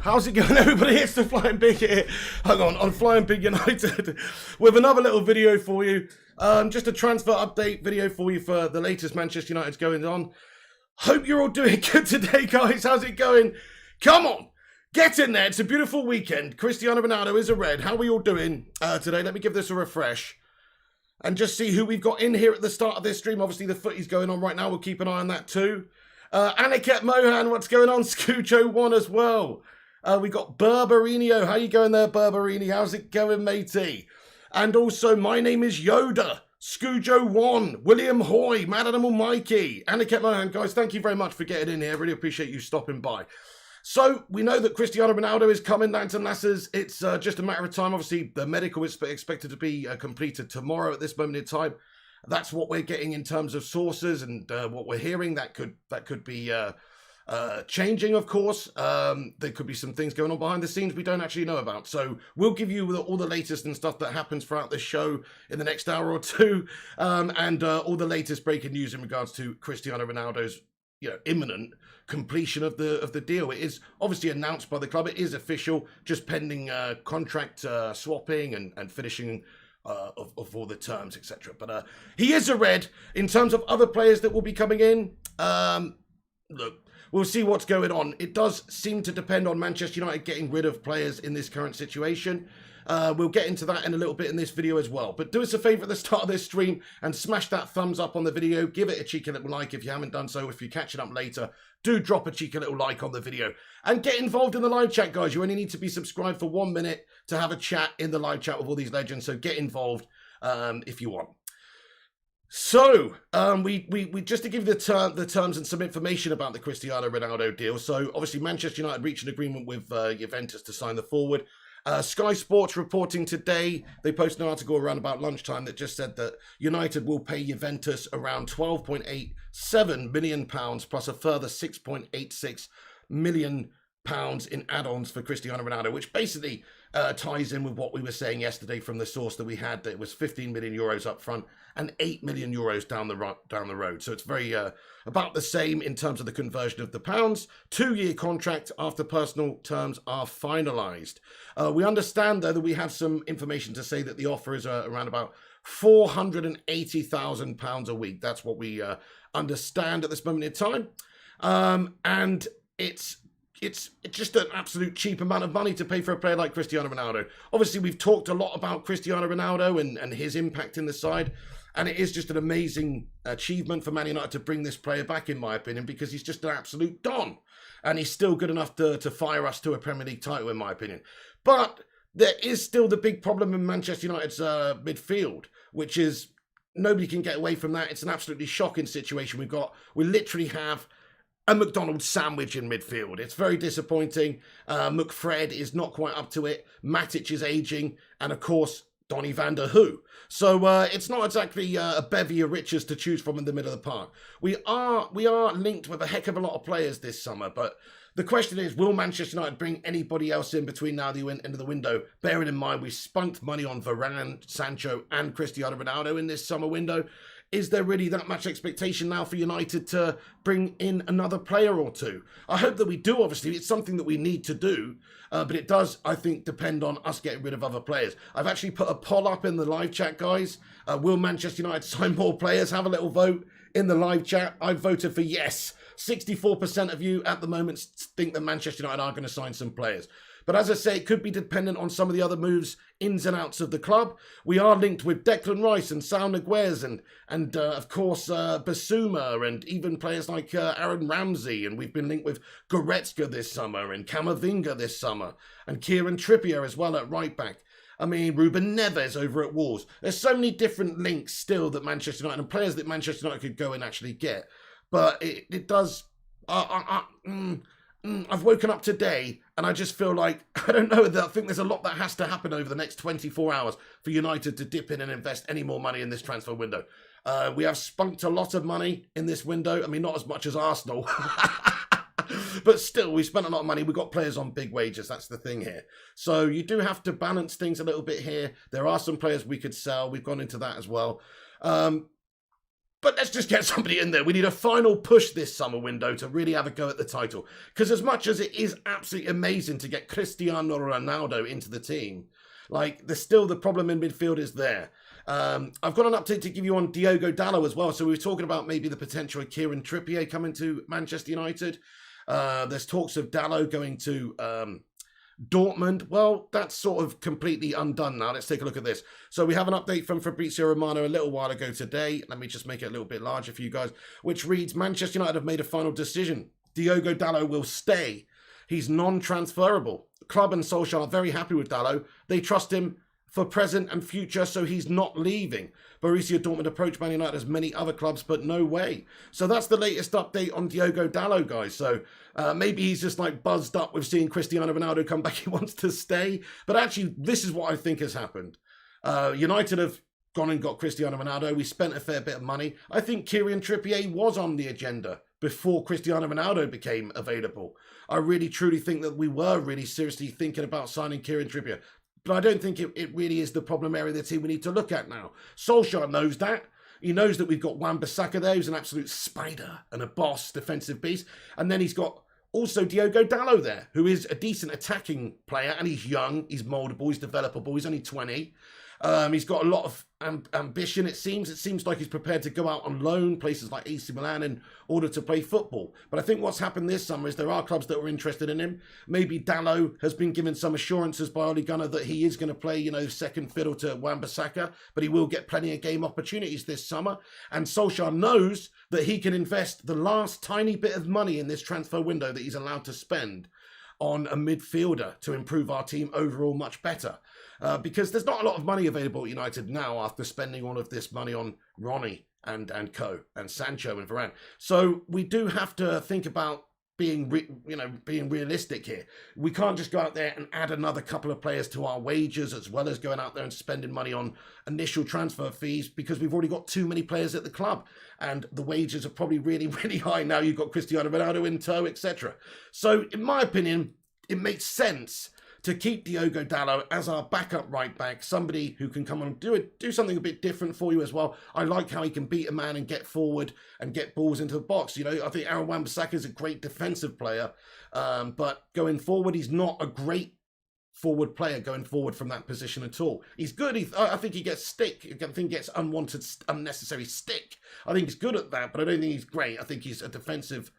How's it going, everybody? It's the Flying Pig here. Hang on Flying Pig United with another little video for you. Just a transfer update video for you for the latest Manchester United's going on. Hope you're all doing good today, guys. How's it going? Come on, get in there. It's a beautiful weekend. Cristiano Ronaldo is a red. How are we all doing today? Let me give this a refresh and just see who we've got in here at the start of this stream. Obviously, the footy's going on right now. We'll keep an eye on that too. Aniket Mohan, what's going on? Scoocho1 as well. We got Berberino. How you going there, Berberini? How's it going, matey? And also, my name is Yoda. Scoojo1, William Hoy, Mad Animal Mikey, Aniket Mohan. Guys, thank you very much for getting in here. Really appreciate you stopping by. So, we know that Cristiano Ronaldo is coming down to Lasses. It's just a matter of time. Obviously, the medical is expected to be completed tomorrow at this moment in time. That's what we're getting in terms of sources and what we're hearing. That could be changing, of course. There could be some things going on behind the scenes we don't actually know about. So we'll give you all the latest and stuff that happens throughout the show in the next hour or two, and all the latest breaking news in regards to Cristiano Ronaldo's imminent completion of the deal. It is obviously announced by the club. It is official, just pending contract swapping and finishing of all the terms, etc. But he is a red. In terms of other players that will be coming in, look, we'll see what's going on. It does seem to depend on Manchester United getting rid of players in this current situation. We'll get into that in a little bit in this video as well. But do us a favour at the start of this stream and smash that thumbs up on the video. Give it a cheeky little like if you haven't done so. If you're catching up later, do drop a cheeky little like on the video. And get involved in the live chat, guys. You only need to be subscribed for 1 minute to have a chat in the live chat with all these legends. So get involved if you want. So, we just to give you the terms and some information about the Cristiano Ronaldo deal. So, obviously, Manchester United reached an agreement with Juventus to sign the forward. Sky Sports reporting today, they posted an article around about lunchtime that just said that United will pay Juventus around £12.87 million plus a further £6.86 million in add-ons for Cristiano Ronaldo, which basically ties in with what we were saying yesterday from the source that we had, that it was 15 million euros up front and 8 million euros down the road. So it's very about the same in terms of the conversion of the pounds. 2-year contract after personal terms are finalised. We understand, though, that we have some information to say that the offer is around about £480,000 a week. That's what we understand at this moment in time. And it's just an absolute cheap amount of money to pay for a player like Cristiano Ronaldo. Obviously, we've talked a lot about Cristiano Ronaldo and his impact in the side. And it is just an amazing achievement for Man United to bring this player back, in my opinion, because he's just an absolute don. And he's still good enough to fire us to a Premier League title, in my opinion. But there is still the big problem in Manchester United's midfield, which is nobody can get away from that. It's an absolutely shocking situation we've got. We literally have a McDonald's sandwich in midfield. It's very disappointing. McFred is not quite up to it. Matic is aging. And of course, Donny van der Hu. So it's not exactly a bevy of riches to choose from in the middle of the park. We are linked with a heck of a lot of players this summer, but the question is, will Manchester United bring anybody else in between now and the end of the window? Bearing in mind, we spunked money on Varane, Sancho and Cristiano Ronaldo in this summer window. Is there really that much expectation now for United to bring in another player or two? I hope that we do, obviously. It's something that we need to do, but it does, I think, depend on us getting rid of other players. I've actually put a poll up in the live chat, guys. Will Manchester United sign more players? Have a little vote in the live chat. I voted for yes. 64% of you at the moment think that Manchester United are going to sign some players. But as I say, it could be dependent on some of the other moves, ins and outs of the club. We are linked with Declan Rice and Sal Niguez and of course, Basuma and even players like Aaron Ramsey. And we've been linked with Goretzka this summer and Camavinga this summer and Kieran Trippier as well at right back. I mean, Ruben Neves over at Wolves. There's so many different links still that Manchester United and players that Manchester United could go and actually get. But it does... I've woken up today and I just feel like, I don't know, I think there's a lot that has to happen over the next 24 hours for United to dip in and invest any more money in this transfer window. We have spunked a lot of money in this window. I mean, not as much as Arsenal, but still, we spent a lot of money. We've got players on big wages. That's the thing here. So you do have to balance things a little bit here. There are some players we could sell. We've gone into that as well. But let's just get somebody in there. We need a final push this summer window to really have a go at the title. Because as much as it is absolutely amazing to get Cristiano Ronaldo into the team, like, there's still the problem in midfield is there. I've got an update to give you on Diogo Dalot as well. So we were talking about maybe the potential of Kieran Trippier coming to Manchester United. There's talks of Dalot going to Dortmund. Well, that's sort of completely undone now. Let's take a look at this. So we have an update from Fabrizio Romano a little while ago today. Let me just make it a little bit larger for you guys, which reads, Manchester United have made a final decision. Diogo Dalot will stay. He's non-transferable. Club and Solskjaer are very happy with Dalot. They trust him for present and future, so he's not leaving. Borussia Dortmund approached Man United as many other clubs, but no way. So that's the latest update on Diogo Dalot, guys. So maybe he's just like buzzed up with seeing Cristiano Ronaldo come back. He wants to stay. But actually, this is what I think has happened. United have gone and got Cristiano Ronaldo. We spent a fair bit of money. I think Kieran Trippier was on the agenda before Cristiano Ronaldo became available. I really, truly think that we were really seriously thinking about signing Kieran Trippier. But I don't think it really is the problem area of the team we need to look at now. Solskjaer knows that. He knows that we've got Wan-Bissaka there, who's an absolute spider and a boss defensive beast. And then he's got also Diogo Dalot there, who is a decent attacking player. And he's young, he's mouldable, he's developable, he's only 20. He's got a lot of ambition, it seems. It seems like he's prepared to go out on loan, places like AC Milan, in order to play football. But I think what's happened this summer is there are clubs that were interested in him. Maybe Dalot has been given some assurances by Ole Gunnar that he is going to play, second fiddle to Wan-Bissaka, but he will get plenty of game opportunities this summer. And Solskjaer knows that he can invest the last tiny bit of money in this transfer window that he's allowed to spend on a midfielder to improve our team overall much better. Because there's not a lot of money available at United now after spending all of this money on Ronnie and Co. and Sancho and Varane. So we do have to think about being realistic here. We can't just go out there and add another couple of players to our wages as well as going out there and spending money on initial transfer fees, because we've already got too many players at the club and the wages are probably really, really high now. You've got Cristiano Ronaldo in tow, etc. So in my opinion, it makes sense to keep Diogo Dalot as our backup right back, somebody who can come on and do something a bit different for you as well. I like how he can beat a man and get forward and get balls into the box. I think Aaron Wan-Bissaka is a great defensive player, but going forward, he's not a great forward player going forward from that position at all. He's good. I think he gets stick. I think he gets unwanted, unnecessary stick. I think he's good at that, but I don't think he's great. I think he's a defensive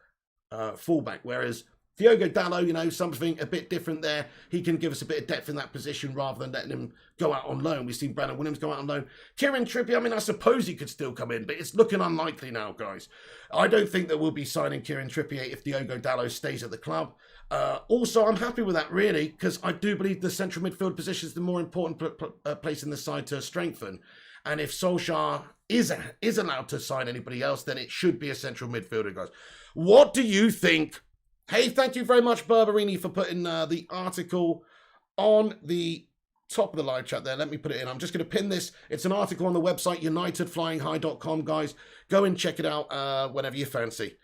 fullback, whereas Diogo Dalot, something a bit different there. He can give us a bit of depth in that position rather than letting him go out on loan. We've seen Brandon Williams go out on loan. Kieran Trippier, I suppose he could still come in, but it's looking unlikely now, guys. I don't think that we'll be signing Kieran Trippier if Diogo Dalot stays at the club. Also, I'm happy with that, really, because I do believe the central midfield position is the more important place in the side to strengthen. And if Solskjaer is allowed to sign anybody else, then it should be a central midfielder, guys. What do you think? Hey, thank you very much, Berberini, for putting the article on the top of the live chat there. Let me put it in. I'm just going to pin this. It's an article on the website, unitedflyinghigh.com, guys. Go and check it out whenever you fancy.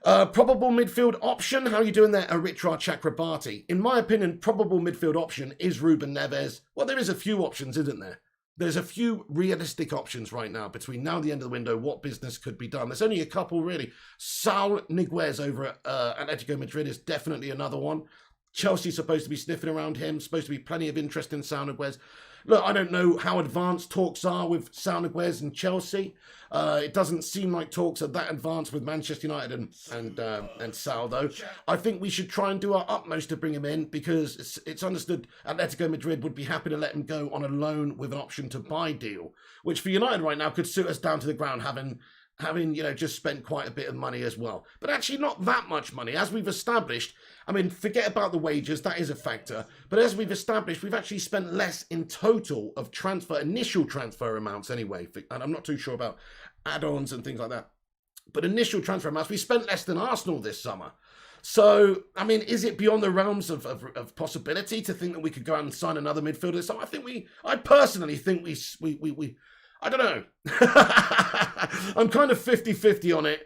Probable midfield option. How are you doing there, Aritra Chakrabarti? In my opinion, probable midfield option is Ruben Neves. Well, there is a few options, isn't there? There's a few realistic options right now between now and the end of the window. What business could be done? There's only a couple, really. Saul Niguez over at Atletico Madrid is definitely another one. Chelsea's supposed to be sniffing around him. Supposed to be plenty of interest in Saul Niguez. Look, I don't know how advanced talks are with Saul Niguez and Chelsea. It doesn't seem like talks are that advanced with Manchester United and Saul, though. I think we should try and do our utmost to bring him in, because it's understood Atletico Madrid would be happy to let him go on a loan with an option to buy deal, which for United right now could suit us down to the ground, having just spent quite a bit of money as well. But actually not that much money. As we've established, forget about the wages, that is a factor. But as we've established, we've actually spent less in total of initial transfer amounts anyway. And I'm not too sure about add-ons and things like that. But initial transfer amounts, we spent less than Arsenal this summer. So, is it beyond the realms of possibility to think that we could go out and sign another midfielder? So I personally think we I don't know. I'm kind of 50-50 on it.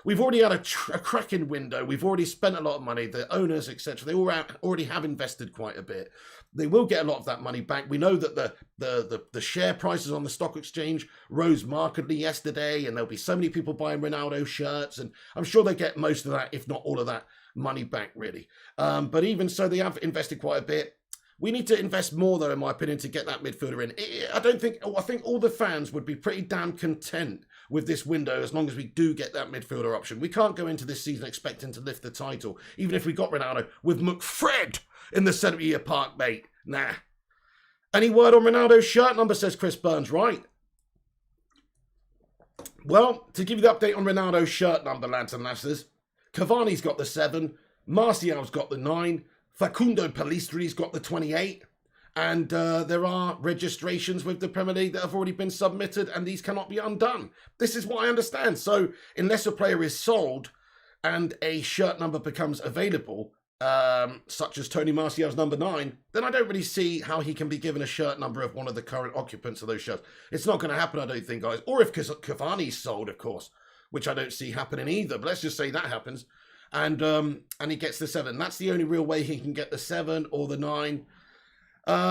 we've already had a cracking window. We've already spent a lot of money. The owners, etc., they already have invested quite a bit. They will get a lot of that money back. We know that the share prices on the stock exchange rose markedly yesterday, and there'll be so many people buying Ronaldo shirts, and I'm sure they get most of that, if not all of that, money back, really. But even so, they have invested quite a bit. We need to invest more, though, in my opinion, to get that midfielder in. I think all the fans would be pretty damn content with this window as long as we do get that midfielder option. We can't go into this season expecting to lift the title, even if we got Ronaldo, with McFred in the centre of your park, mate. Nah. Any word on Ronaldo's shirt number, says Chris Burns, right? Well, to give you the update on Ronaldo's shirt number, lads and lasses, Cavani's got the 7, Martial's got the 9, Facundo Palistri's got the 28, and there are registrations with the Premier League that have already been submitted, and these cannot be undone. This is what I understand. So unless a player is sold and a shirt number becomes available, such as Tony Martial's number 9, then I don't really see how he can be given a shirt number of one of the current occupants of those shirts. It's not going to happen, I don't think, guys. Or if Cavani's sold, of course, which I don't see happening either. But let's just say that happens. And he gets the 7. That's the only real way he can get the 7 or the 9.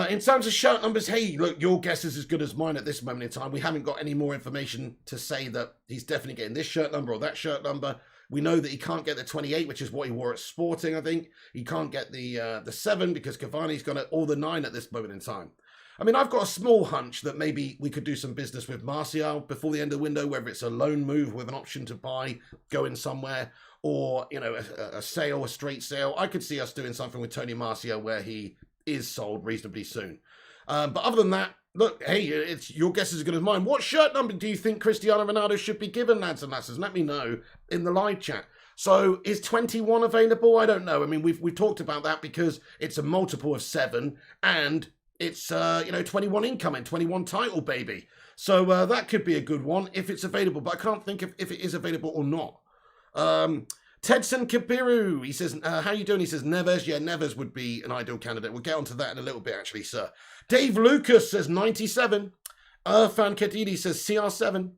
In terms of shirt numbers, hey, look, your guess is as good as mine at this moment in time. We haven't got any more information to say that he's definitely getting this shirt number or that shirt number. We know that he can't get the 28, which is what he wore at Sporting, I think. He can't get the 7 because Cavani's got it, or the 9 at this moment in time. I mean, I've got a small hunch that maybe we could do some business with Martial before the end of the window, whether it's a loan move with an option to buy, going somewhere, or, you know, a sale, a straight sale. I could see us doing something with Tony Martial where he is sold reasonably soon. But other than that, look, hey, it's your guess is as good as mine. What shirt number do you think Cristiano Ronaldo should be given, lads and lasses? Let me know in the live chat. So is 21 available? I don't know. I mean, we've talked about that because it's a multiple of 7 and it's, 21 incoming, 21 title, baby. So that could be a good one if it's available, but I can't think if it is available or not. Tedson Kabiru, he says, how you doing? He says, Neves. Yeah, Neves would be an ideal candidate. We'll get onto that in a little bit, actually, sir. Dave Lucas says 97. Irfan Kadidi says CR7.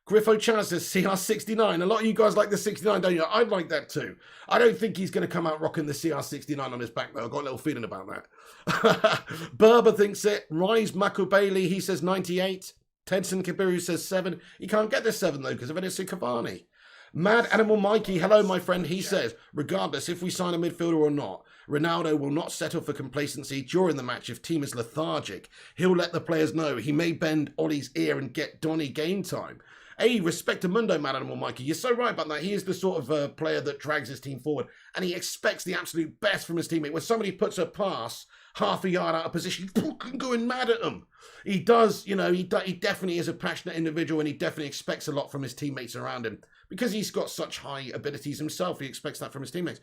Griffo Chaz says CR69. A lot of you guys like the 69, don't you? I'd like that too. I don't think he's going to come out rocking the CR69 on his back, though. I've got a little feeling about that. Berber thinks it. Rise Makubeli, he says 98. Tedson Kabiru says 7. He can't get the 7, though, because of Edison Cavani. Mad Animal Mikey, hello, my friend. He says, regardless if we sign a midfielder or not, Ronaldo will not settle for complacency during the match if team is lethargic. He'll let the players know. He may bend Ollie's ear and get Donny game time. Hey, Respectamundo, Mad Animal Mikey. You're so right about that. He is the sort of player that drags his team forward, and he expects the absolute best from his teammate. When somebody puts a pass half a yard out of position, he's fucking going mad at them. He does, he definitely is a passionate individual, and he definitely expects a lot from his teammates around him. Because he's got such high abilities himself, he expects that from his teammates.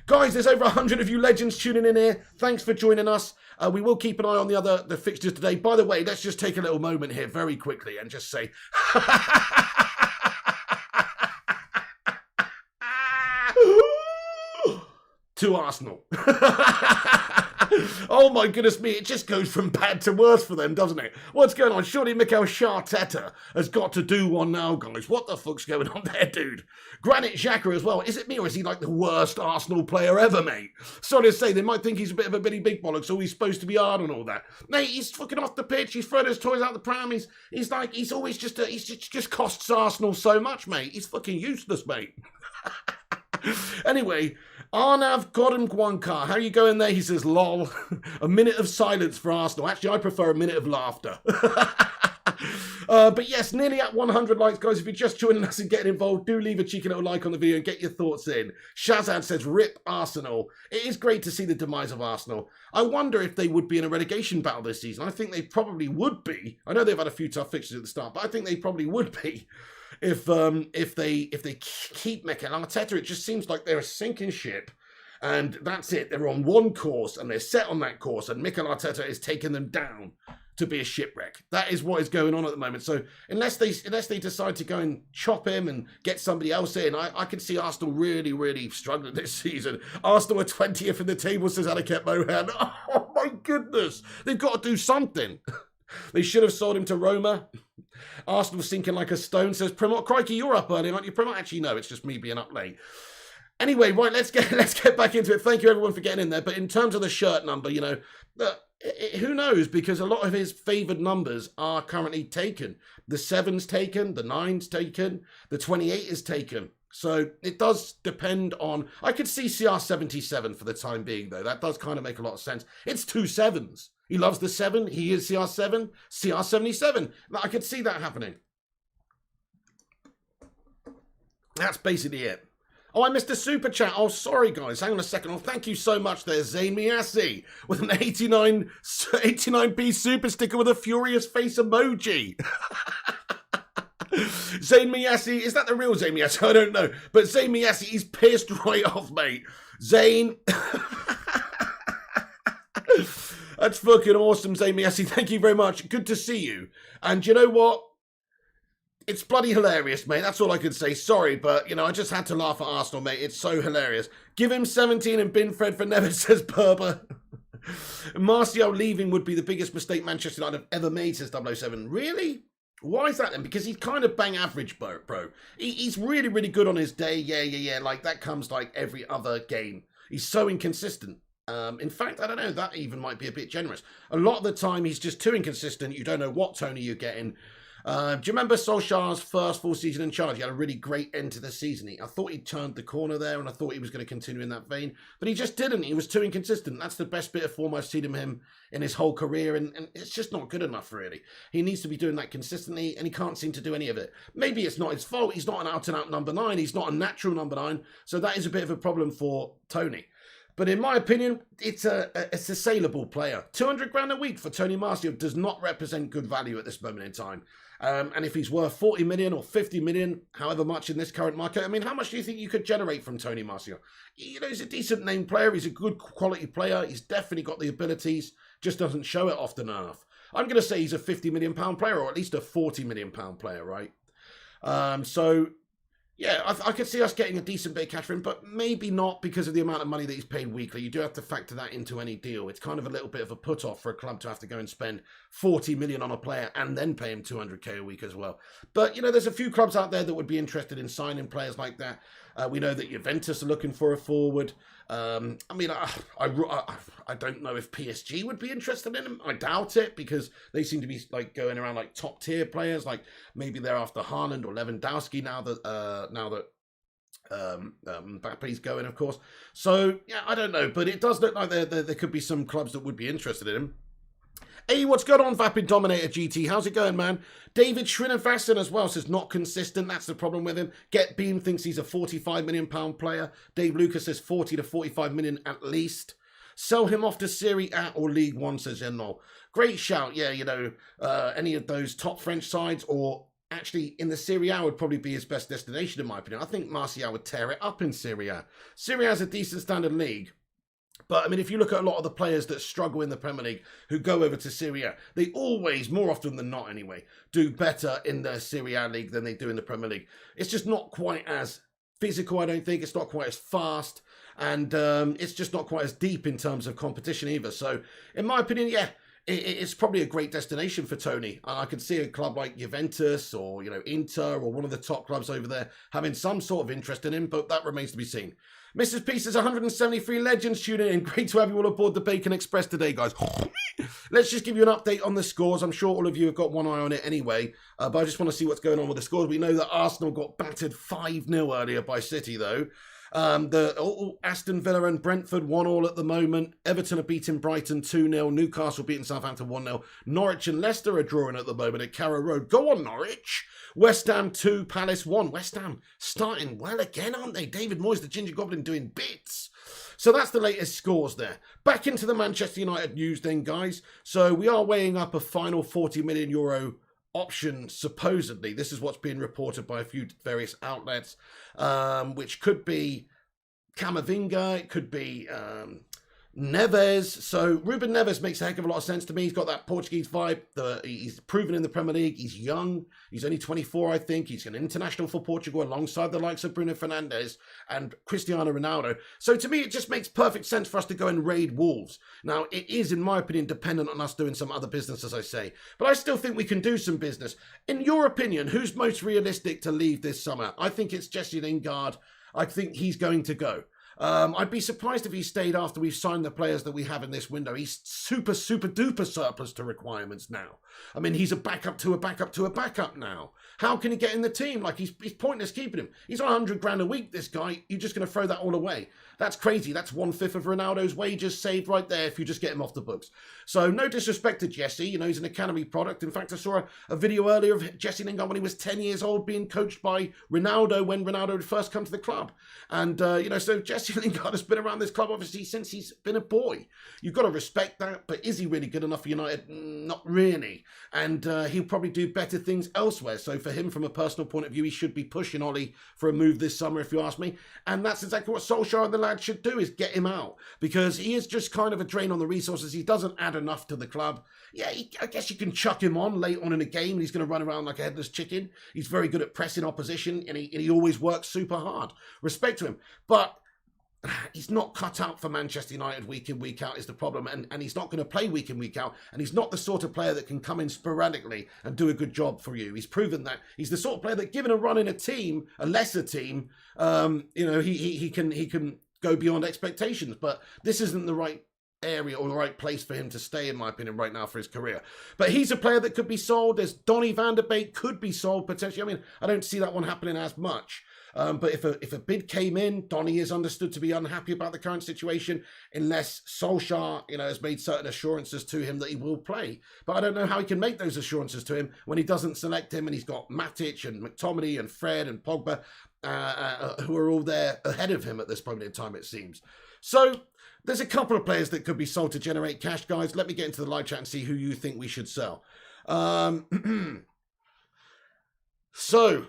Guys, there's over 100 of you legends tuning in here. Thanks for joining us. We will keep an eye on the fixtures today. By the way, let's just take a little moment here very quickly and just say... to Arsenal. Oh my goodness me, it just goes from bad to worse for them, doesn't it? What's going on? Surely Mikel Arteta has got to do one now, guys. What the fuck's going on there, dude? Granit Xhaka as well. Is it me or is he like the worst Arsenal player ever, mate? Sorry to say, they might think he's a bit of a bitty big bollocks, so he's supposed to be hard and all that. Mate, he's fucking off the pitch. He's throwing his toys out the pram. He's always just costs Arsenal so much, mate. He's fucking useless, mate. Anyway, Arnav Godemgwankar, how you going there? He says, lol. A minute of silence for Arsenal. Actually, I prefer a minute of laughter. But yes, nearly at 100 likes, guys. If you're just joining us and getting involved, do leave a cheeky little like on the video and get your thoughts in. Shazad says, rip Arsenal. It is great to see the demise of Arsenal. I wonder if they would be in a relegation battle this season. I think they probably would be. I know they've had a few tough fixtures at the start, but I think they probably would be. If they keep Mikel Arteta, it just seems like they're a sinking ship, and that's it. They're on one course, and they're set on that course, and Mikel Arteta is taking them down to be a shipwreck. That is what is going on at the moment. So unless they decide to go and chop him and get somebody else in, I can see Arsenal really, really struggling this season. Arsenal are 20th in the table, says Anaket Mohan. Oh my goodness, they've got to do something. They should have sold him to Roma. Arsenal sinking like a stone, says Primot. Crikey, you're up early, aren't you, Primot? Actually, no, it's just me being up late. Anyway, right, let's get back into it. Thank you, everyone, for getting in there. But in terms of the shirt number, you know, who knows? Because a lot of his favoured numbers are currently taken. The 7's taken, the 9's taken, the 28 is taken. So it does depend on... I could see CR77 for the time being, though. That does kind of make a lot of sense. It's 2 7s. He loves the 7. He is CR7. CR77. I could see that happening. That's basically it. Oh, I missed a super chat. Oh, sorry, guys. Hang on a second. Oh, thank you so much there, Zayn Miassi, with an 89p super sticker with a furious face emoji. Zayn Miassi, is that the real Zayn Miassi? I don't know. But Zayn Miassi, he's pissed right off, mate. Zayn. That's fucking awesome, Zayn Miassi. Thank you very much. Good to see you. And you know what? It's bloody hilarious, mate. That's all I can say. Sorry, but, you know, I just had to laugh at Arsenal, mate. It's so hilarious. Give him 17 and bin Fred for Neves, says Berber. Martial leaving would be the biggest mistake Manchester United have ever made, says 007. Really? Why is that then? Because he's kind of bang average, bro. He's really, really good on his day. Yeah. Like, that comes like every other game. He's so inconsistent. In fact, I don't know. That even might be a bit generous. A lot of the time, he's just too inconsistent. You don't know what Tony you're getting. Do you remember Solskjaer's first full season in charge? He had a really great end to the season. I thought he turned the corner there, and I thought he was going to continue in that vein, but he just didn't. He was too inconsistent. That's the best bit of form I've seen him in his whole career, and it's just not good enough, really. He needs to be doing that consistently, and he can't seem to do any of it. Maybe it's not his fault. He's not an out-and-out number 9. He's not a natural number 9, so that is a bit of a problem for Tony. But in my opinion, it's a saleable player. 200 grand a week for Tony Martial does not represent good value at this moment in time. And if he's worth 40 million or 50 million, however much in this current market, I mean, how much do you think you could generate from Tony Martial? You know, he's a decent name player. He's a good quality player. He's definitely got the abilities, just doesn't show it often enough. I'm going to say he's a 50 million pound player, or at least a 40 million pound player, right? Yeah, I could see us getting a decent bit of cash for him, but maybe not because of the amount of money that he's paid weekly. You do have to factor that into any deal. It's kind of a little bit of a put-off for a club to have to go and spend 40 million on a player and then pay him 200k a week as well. But, you know, there's a few clubs out there that would be interested in signing players like that. We know that Juventus are looking for a forward. I mean, I don't know if PSG would be interested in him. I doubt it, because they seem to be like going around like top tier players. Like maybe they're after Haaland or Lewandowski now that Mbappe's going, of course. So yeah, I don't know, but it does look like there could be some clubs that would be interested in him. Hey, what's going on, Vapid Dominator GT? How's it going, man? David Srinivasan as well says not consistent. That's the problem with him. Get Beam thinks he's a 45 million pound player. Dave Lucas says 40 to 45 million at least. Sell him off to Serie A or League One, says Enol. Great shout. Yeah, you know, any of those top French sides, or actually in the Serie A would probably be his best destination, in my opinion. I think Martial would tear it up in Serie A. Serie A is a decent standard league. But, I mean, if you look at a lot of the players that struggle in the Premier League who go over to Serie A, they always, more often than not anyway, do better in the Serie A league than they do in the Premier League. It's just not quite as physical, I don't think. It's not quite as fast. And it's just not quite as deep in terms of competition either. So, in my opinion, yeah, it's probably a great destination for Tony. I could see a club like Juventus or, you know, Inter or one of the top clubs over there having some sort of interest in him, but that remains to be seen. Mrs. Peace is 173 legends tuning in. Great to have you all aboard the Bacon Express today, guys. Let's just give you an update on the scores. I'm sure all of you have got one eye on it anyway, but I just want to see what's going on with the scores. We know that Arsenal got battered 5-0 earlier by City, though. Aston Villa and Brentford 1-1 at the moment. Everton are beating Brighton 2-0. Newcastle beating Southampton 1-0. Norwich and Leicester are drawing at the moment at Carrow Road. Go on, Norwich. West Ham 2, Palace 1. West Ham starting well again, aren't they? David Moyes, the Ginger Goblin, doing bits. So that's the latest scores there. Back into the Manchester United news then, guys. So we are weighing up a final €40 million option, supposedly. This is what's being reported by a few various outlets, which could be Camavinga, it could be Neves, so Ruben Neves makes a heck of a lot of sense to me. He's got that Portuguese vibe. He's proven in the Premier League. He's young. He's only 24, I think. He's an international for Portugal alongside the likes of Bruno Fernandes and Cristiano Ronaldo. So to me, it just makes perfect sense for us to go and raid Wolves. Now, it is, in my opinion, dependent on us doing some other business, as I say. But I still think we can do some business. In your opinion, who's most realistic to leave this summer? I think it's Jesse Lingard. I think he's going to go. I'd be surprised if he stayed after we've signed the players that we have in this window. He's super duper surplus to requirements now. I mean, he's a backup to a backup to a backup now. How can he get in the team? Like, he's pointless keeping him. He's on 100 grand a week, this guy. You're just going to throw that all away. That's crazy. That's 1/5 of Ronaldo's wages saved right there if you just get him off the books. So no disrespect to Jesse. You know, he's an academy product. In fact, I saw a video earlier of Jesse Lingard when he was 10 years old being coached by Ronaldo when Ronaldo had first come to the club. And, you know, so Jesse Lingard has been around this club, obviously, since he's been a boy. You've got to respect that. But is he really good enough for United? Not really. And he'll probably do better things elsewhere. So for him, from a personal point of view, he should be pushing Ollie for a move this summer, if you ask me. And that's exactly what Solskjaer and the lad should do, is get him out. Because he is just kind of a drain on the resources. He doesn't add enough to the club. Yeah, I guess you can chuck him on late on in a game and he's going to run around like a headless chicken. He's very good at pressing opposition and he always works super hard. Respect to him. But he's not cut out for Manchester United week in, week out is the problem. And he's not going to play week in, week out. And he's not the sort of player that can come in sporadically and do a good job for you. He's proven that. He's the sort of player that, given a run in a team, a lesser team, you know, he can go beyond expectations. But this isn't the right area or the right place for him to stay, in my opinion, right now for his career. But he's a player that could be sold. There's Donny van der Beek could be sold potentially. I mean, I don't see that one happening as much. But if a bid came in, Donny is understood to be unhappy about the current situation, unless Solskjaer, you know, has made certain assurances to him that he will play. But I don't know how he can make those assurances to him when he doesn't select him, and he's got Matic and McTominay and Fred and Pogba, who are all there ahead of him at this point in time, it seems. So there's a couple of players that could be sold to generate cash, guys. Let me get into the live chat and see who you think we should sell. So,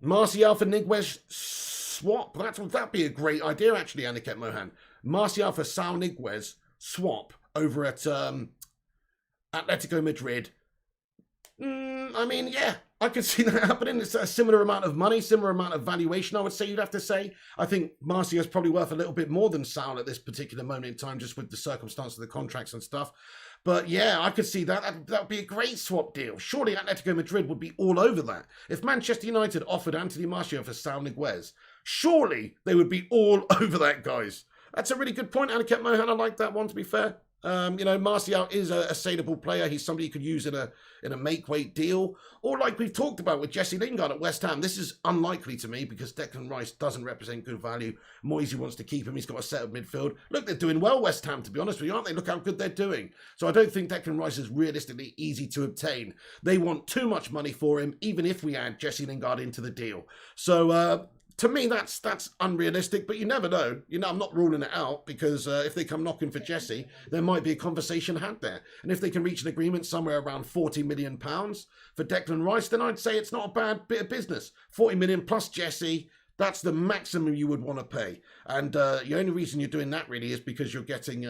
Martial for Neves swap. That'd be a great idea, actually, Aniket Mohan. Martial for Sal Neves swap over at Atletico Madrid. I mean, yeah, I could see that happening. It's a similar amount of money, similar amount of valuation, I would say you'd have to say. I think Martial's probably worth a little bit more than Sal at this particular moment in time, just with the circumstance of the contracts and stuff. But yeah, I could see that. That would be a great swap deal. Surely Atletico Madrid would be all over that. If Manchester United offered Anthony Martial for Sal Neves, surely they would be all over that, guys. That's a really good point, Aniket Mohan. I like that one, to be fair. You know, Martial is a saleable player. He's somebody you could use in a make-weight deal. Or like we've talked about with Jesse Lingard at West Ham. This is unlikely to me because Declan Rice doesn't represent good value. Moisey wants to keep him. He's got a set of midfield. Look, they're doing well, West Ham, to be honest with you, aren't they? Look how good they're doing. So I don't think Declan Rice is realistically easy to obtain. They want too much money for him, even if we add Jesse Lingard into the deal. So, to me, that's unrealistic, but you never know. You know, I'm not ruling it out because if they come knocking for Jesse, there might be a conversation had there. And if they can reach an agreement somewhere around £40 million for Declan Rice, then I'd say it's not a bad bit of business. 40 million plus Jesse, that's the maximum you would want to pay. And the only reason you're doing that really is because you're getting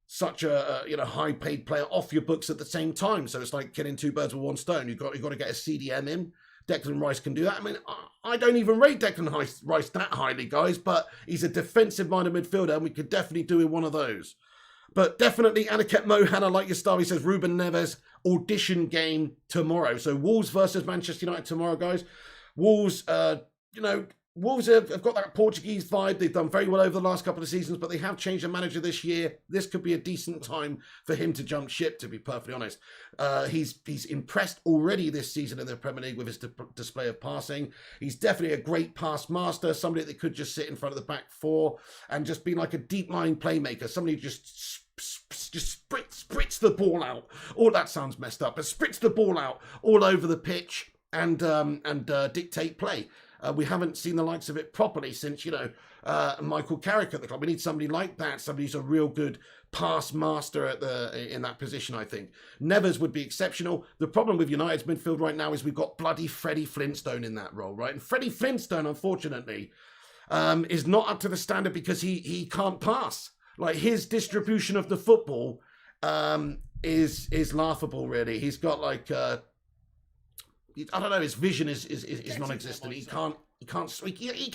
such a high-paid player off your books at the same time. So it's like killing two birds with one stone. You've got to get a CDM in. Declan Rice can do that. I mean, I don't even rate Declan Rice that highly, guys, but he's a defensive-minded midfielder, and we could definitely do with one of those. But definitely, Aniket Mohan, I like your style. He says, Ruben Neves, audition game tomorrow. So Wolves versus Manchester United tomorrow, guys. Wolves, Wolves have got that Portuguese vibe. They've done very well over the last couple of seasons, but they have changed the manager this year. This could be a decent time for him to jump ship, to be perfectly honest. He's impressed already this season in the Premier League with his display of passing. He's definitely a great pass master, somebody that could just sit in front of the back four and just be like a deep-lying playmaker, somebody who just spritz the ball out. Oh, that sounds messed up, but spritz the ball out all over the pitch and dictate play. We haven't seen the likes of it properly since, Michael Carrick at the club. We need somebody like that, somebody who's a real good pass master in that position, I think. Neves would be exceptional. The problem with United's midfield right now is we've got bloody Freddie Flintstone in that role, right? And Freddie Flintstone, unfortunately, is not up to the standard because he can't pass. Like, his distribution of the football is laughable, really. He's got like I don't know, his vision is non-existent. He can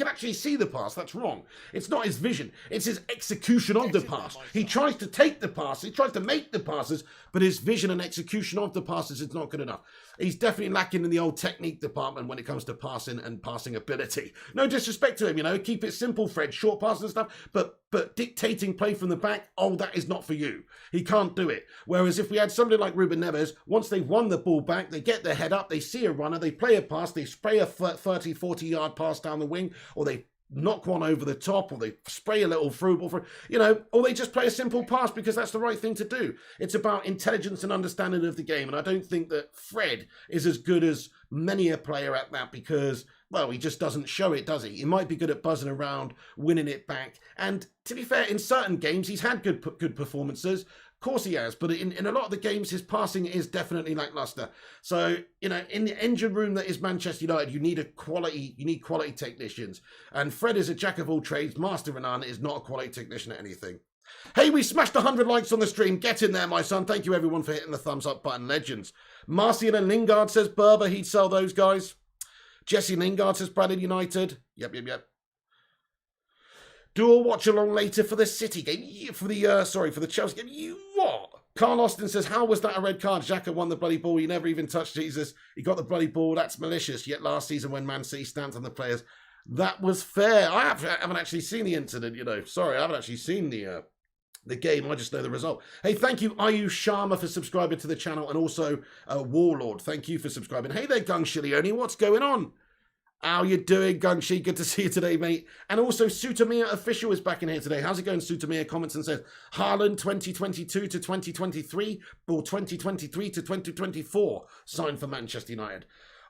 actually see the pass. That's wrong. It's not his vision. It's his execution of the pass. He tries to take the pass. He tries to make the passes, but his vision and execution of the passes is not good enough. He's definitely lacking in the old technique department when it comes to passing and passing ability. No disrespect to him, you know. Keep it simple, Fred. Short passes and stuff. But dictating play from the back, oh, that is not for you. He can't do it. Whereas if we had somebody like Ruben Neves, once they've won the ball back, they get their head up, they see a runner, they play a pass, they spray a 30, 40-yard pass down the wing, or they knock one over the top, or they spray a little through ball, you know, or they just play a simple pass because that's the right thing to do. It's about intelligence and understanding of the game, and I don't think that Fred is as good as many a player at that because, well, he just doesn't show it, does he? He might be good at buzzing around, winning it back, and to be fair, in certain games, he's had good performances. Of course he has, but in a lot of the games, his passing is definitely lackluster. So, you know, in the engine room that is Manchester United, you need quality technicians. And Fred is a jack of all trades. Master Renan is not a quality technician at anything. Hey, we smashed 100 likes on the stream. Get in there, my son. Thank you, everyone, for hitting the thumbs up button. Legends. Martial and Lingard says Berber, he'd sell those guys. Jesse Lingard says Bradley United. Yep. Do a watch along later for the City game. For the Chelsea game. You what? Carl Austin says, how was that a red card? Xhaka won the bloody ball. He never even touched Jesus. He got the bloody ball. That's malicious. Yet last season when Man City stamped on the players, that was fair. I haven't actually seen the incident, you know. Sorry, I haven't actually seen the game. I just know the result. Hey, thank you, Ayu Sharma, for subscribing to the channel, and also Warlord. Thank you for subscribing. Hey there, Gung Shilioni. What's going on? How you doing, Gungshi? Good to see you today, mate. And also, Sutamia Official is back in here today. How's it going, Sutamia? Comments and says, Haaland 2022 to 2023 or 2023 to 2024 signed for Manchester United.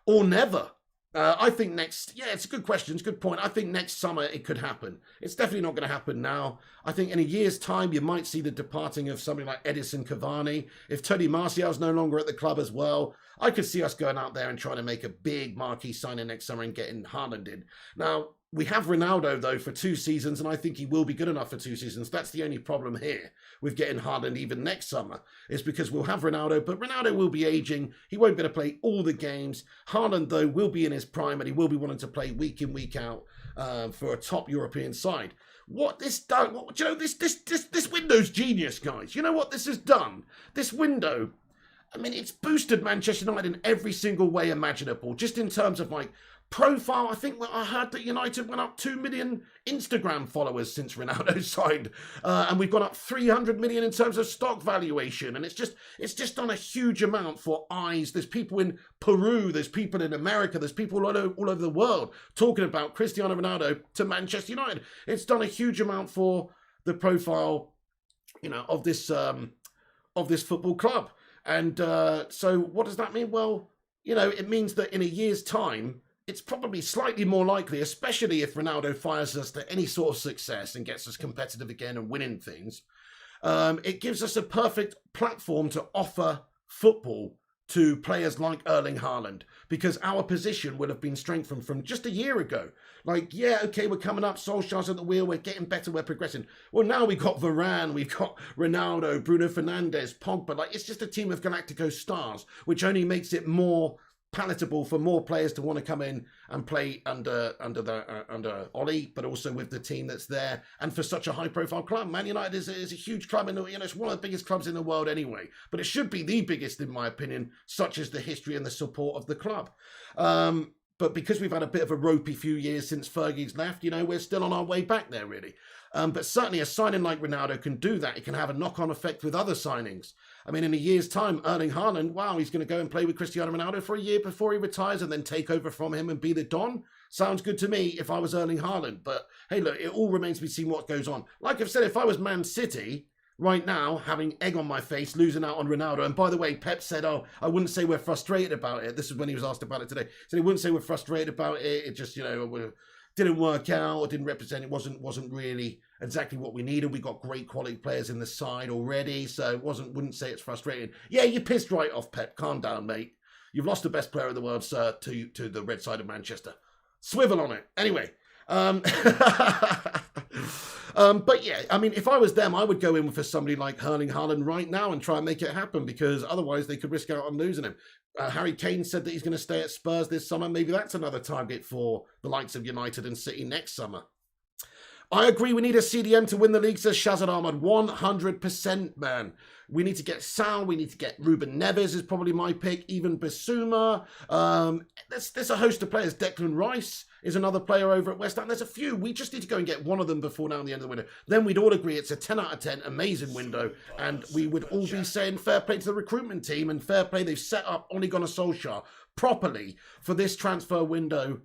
Or never. I think it's a good question. It's a good point. I think next summer it could happen. It's definitely not going to happen now. I think in a year's time, you might see the departing of somebody like Edison Cavani. If Tony Martial's no longer at the club as well, I could see us going out there and trying to make a big marquee signing next summer and getting Haaland in. Now, we have Ronaldo, though, for 2 seasons, and I think he will be good enough for 2 seasons. That's the only problem here with getting Haaland even next summer, is because we'll have Ronaldo, but Ronaldo will be aging. He won't be able to play all the games. Haaland, though, will be in his prime, and he will be wanting to play week in, week out for a top European side. What this done? You know, this window's genius, guys. You know what this has done? This window, I mean, it's boosted Manchester United in every single way imaginable, just in terms of, like, profile. I think I heard that United went up 2 million Instagram followers since Ronaldo signed, and we've gone up 300 million in terms of stock valuation, and it's just done a huge amount for eyes. There's people in Peru, there's people in America, there's people all over the world talking about Cristiano Ronaldo to Manchester United. It's done a huge amount for the profile, you know, of this football club. And so what does that mean? Well, you know, it means that in a year's time, it's probably slightly more likely, especially if Ronaldo fires us to any sort of success and gets us competitive again and winning things. It gives us a perfect platform to offer football to players like Erling Haaland, because our position would have been strengthened from just a year ago. Like, yeah, okay, we're coming up, Solskjaer's at the wheel, we're getting better, we're progressing. Well, now we've got Varane, we've got Ronaldo, Bruno Fernandes, Pogba. Like, it's just a team of Galactico stars, which only makes it more palatable for more players to want to come in and play under Ollie, but also with the team that's there, and for such a high-profile club. Man United is a huge club, and it's one of the biggest clubs in the world anyway. But it should be the biggest, in my opinion, such as the history and the support of the club. But because we've had a bit of a ropey few years since Fergie's left, you know, we're still on our way back there, really. But certainly a signing like Ronaldo can do that. It can have a knock-on effect with other signings. I mean, in a year's time, Erling Haaland, wow, he's going to go and play with Cristiano Ronaldo for a year before he retires and then take over from him and be the Don. Sounds good to me if I was Erling Haaland. But hey, look, it all remains to be seen what goes on. Like I've said, if I was Man City right now, having egg on my face, losing out on Ronaldo, and by the way, Pep said, oh, I wouldn't say we're frustrated about it. This is when he was asked about it today. So he wouldn't say we're frustrated about it. It just, you know, didn't work out, or didn't represent, it wasn't really exactly what we needed. We got great quality players in the side already, so wouldn't say it's frustrating. Yeah, you pissed right off, Pep. Calm down, mate. You've lost the best player in the world, sir, to the red side of Manchester. Swivel on it. Anyway, But yeah, I mean, if I was them, I would go in for somebody like Erling Haaland right now and try and make it happen, because otherwise they could risk out on losing him. Harry Kane said that he's going to stay at Spurs this summer. Maybe that's another target for the likes of United and City next summer. I agree, we need a CDM to win the league, says Shazad Ahmad. 100%, man. We need to get Sal, we need to get Ruben Neves is probably my pick, even Basuma. There's a host of players. Declan Rice is another player over at West Ham. There's a few. We just need to go and get one of them before now and the end of the window. Then we'd all agree it's a 10 out of 10, amazing window, and we would all be saying fair play to the recruitment team, and fair play they've set up Ole Gunnar Solskjaer properly for this transfer window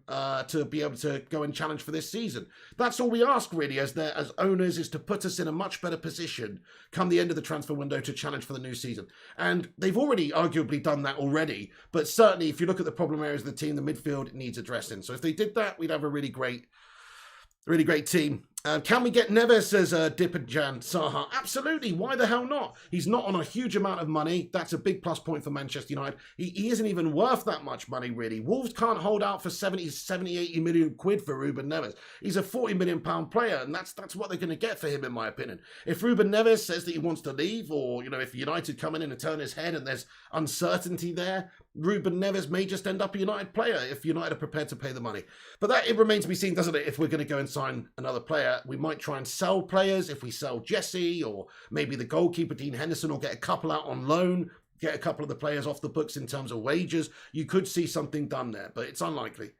to be able to go and challenge for this season. That's all we ask really as owners, is to put us in a much better position come the end of the transfer window to challenge for the new season. And they've already arguably done that already, but certainly if you look at the problem areas of the team, the midfield needs addressing. So if they did that, we'd have a really great team. Can we get Neves, says Dipajan Saha? Absolutely. Why the hell not? He's not on a huge amount of money. That's a big plus point for Manchester United. He isn't even worth that much money, really. Wolves can't hold out for 70, 80 million quid for Ruben Neves. He's a 40 million pound player, and that's what they're going to get for him, in my opinion. If Ruben Neves says that he wants to leave, or, if United come in and turn his head and there's uncertainty there, Ruben Neves may just end up a United player if United are prepared to pay the money. But that, it remains to be seen, doesn't it? If we're going to go and sign another player, we might try and sell players. If we sell Jesse, or maybe the goalkeeper Dean Henderson, or get a couple out on loan, get a couple of the players off the books in terms of wages, you could see something done there, but it's unlikely.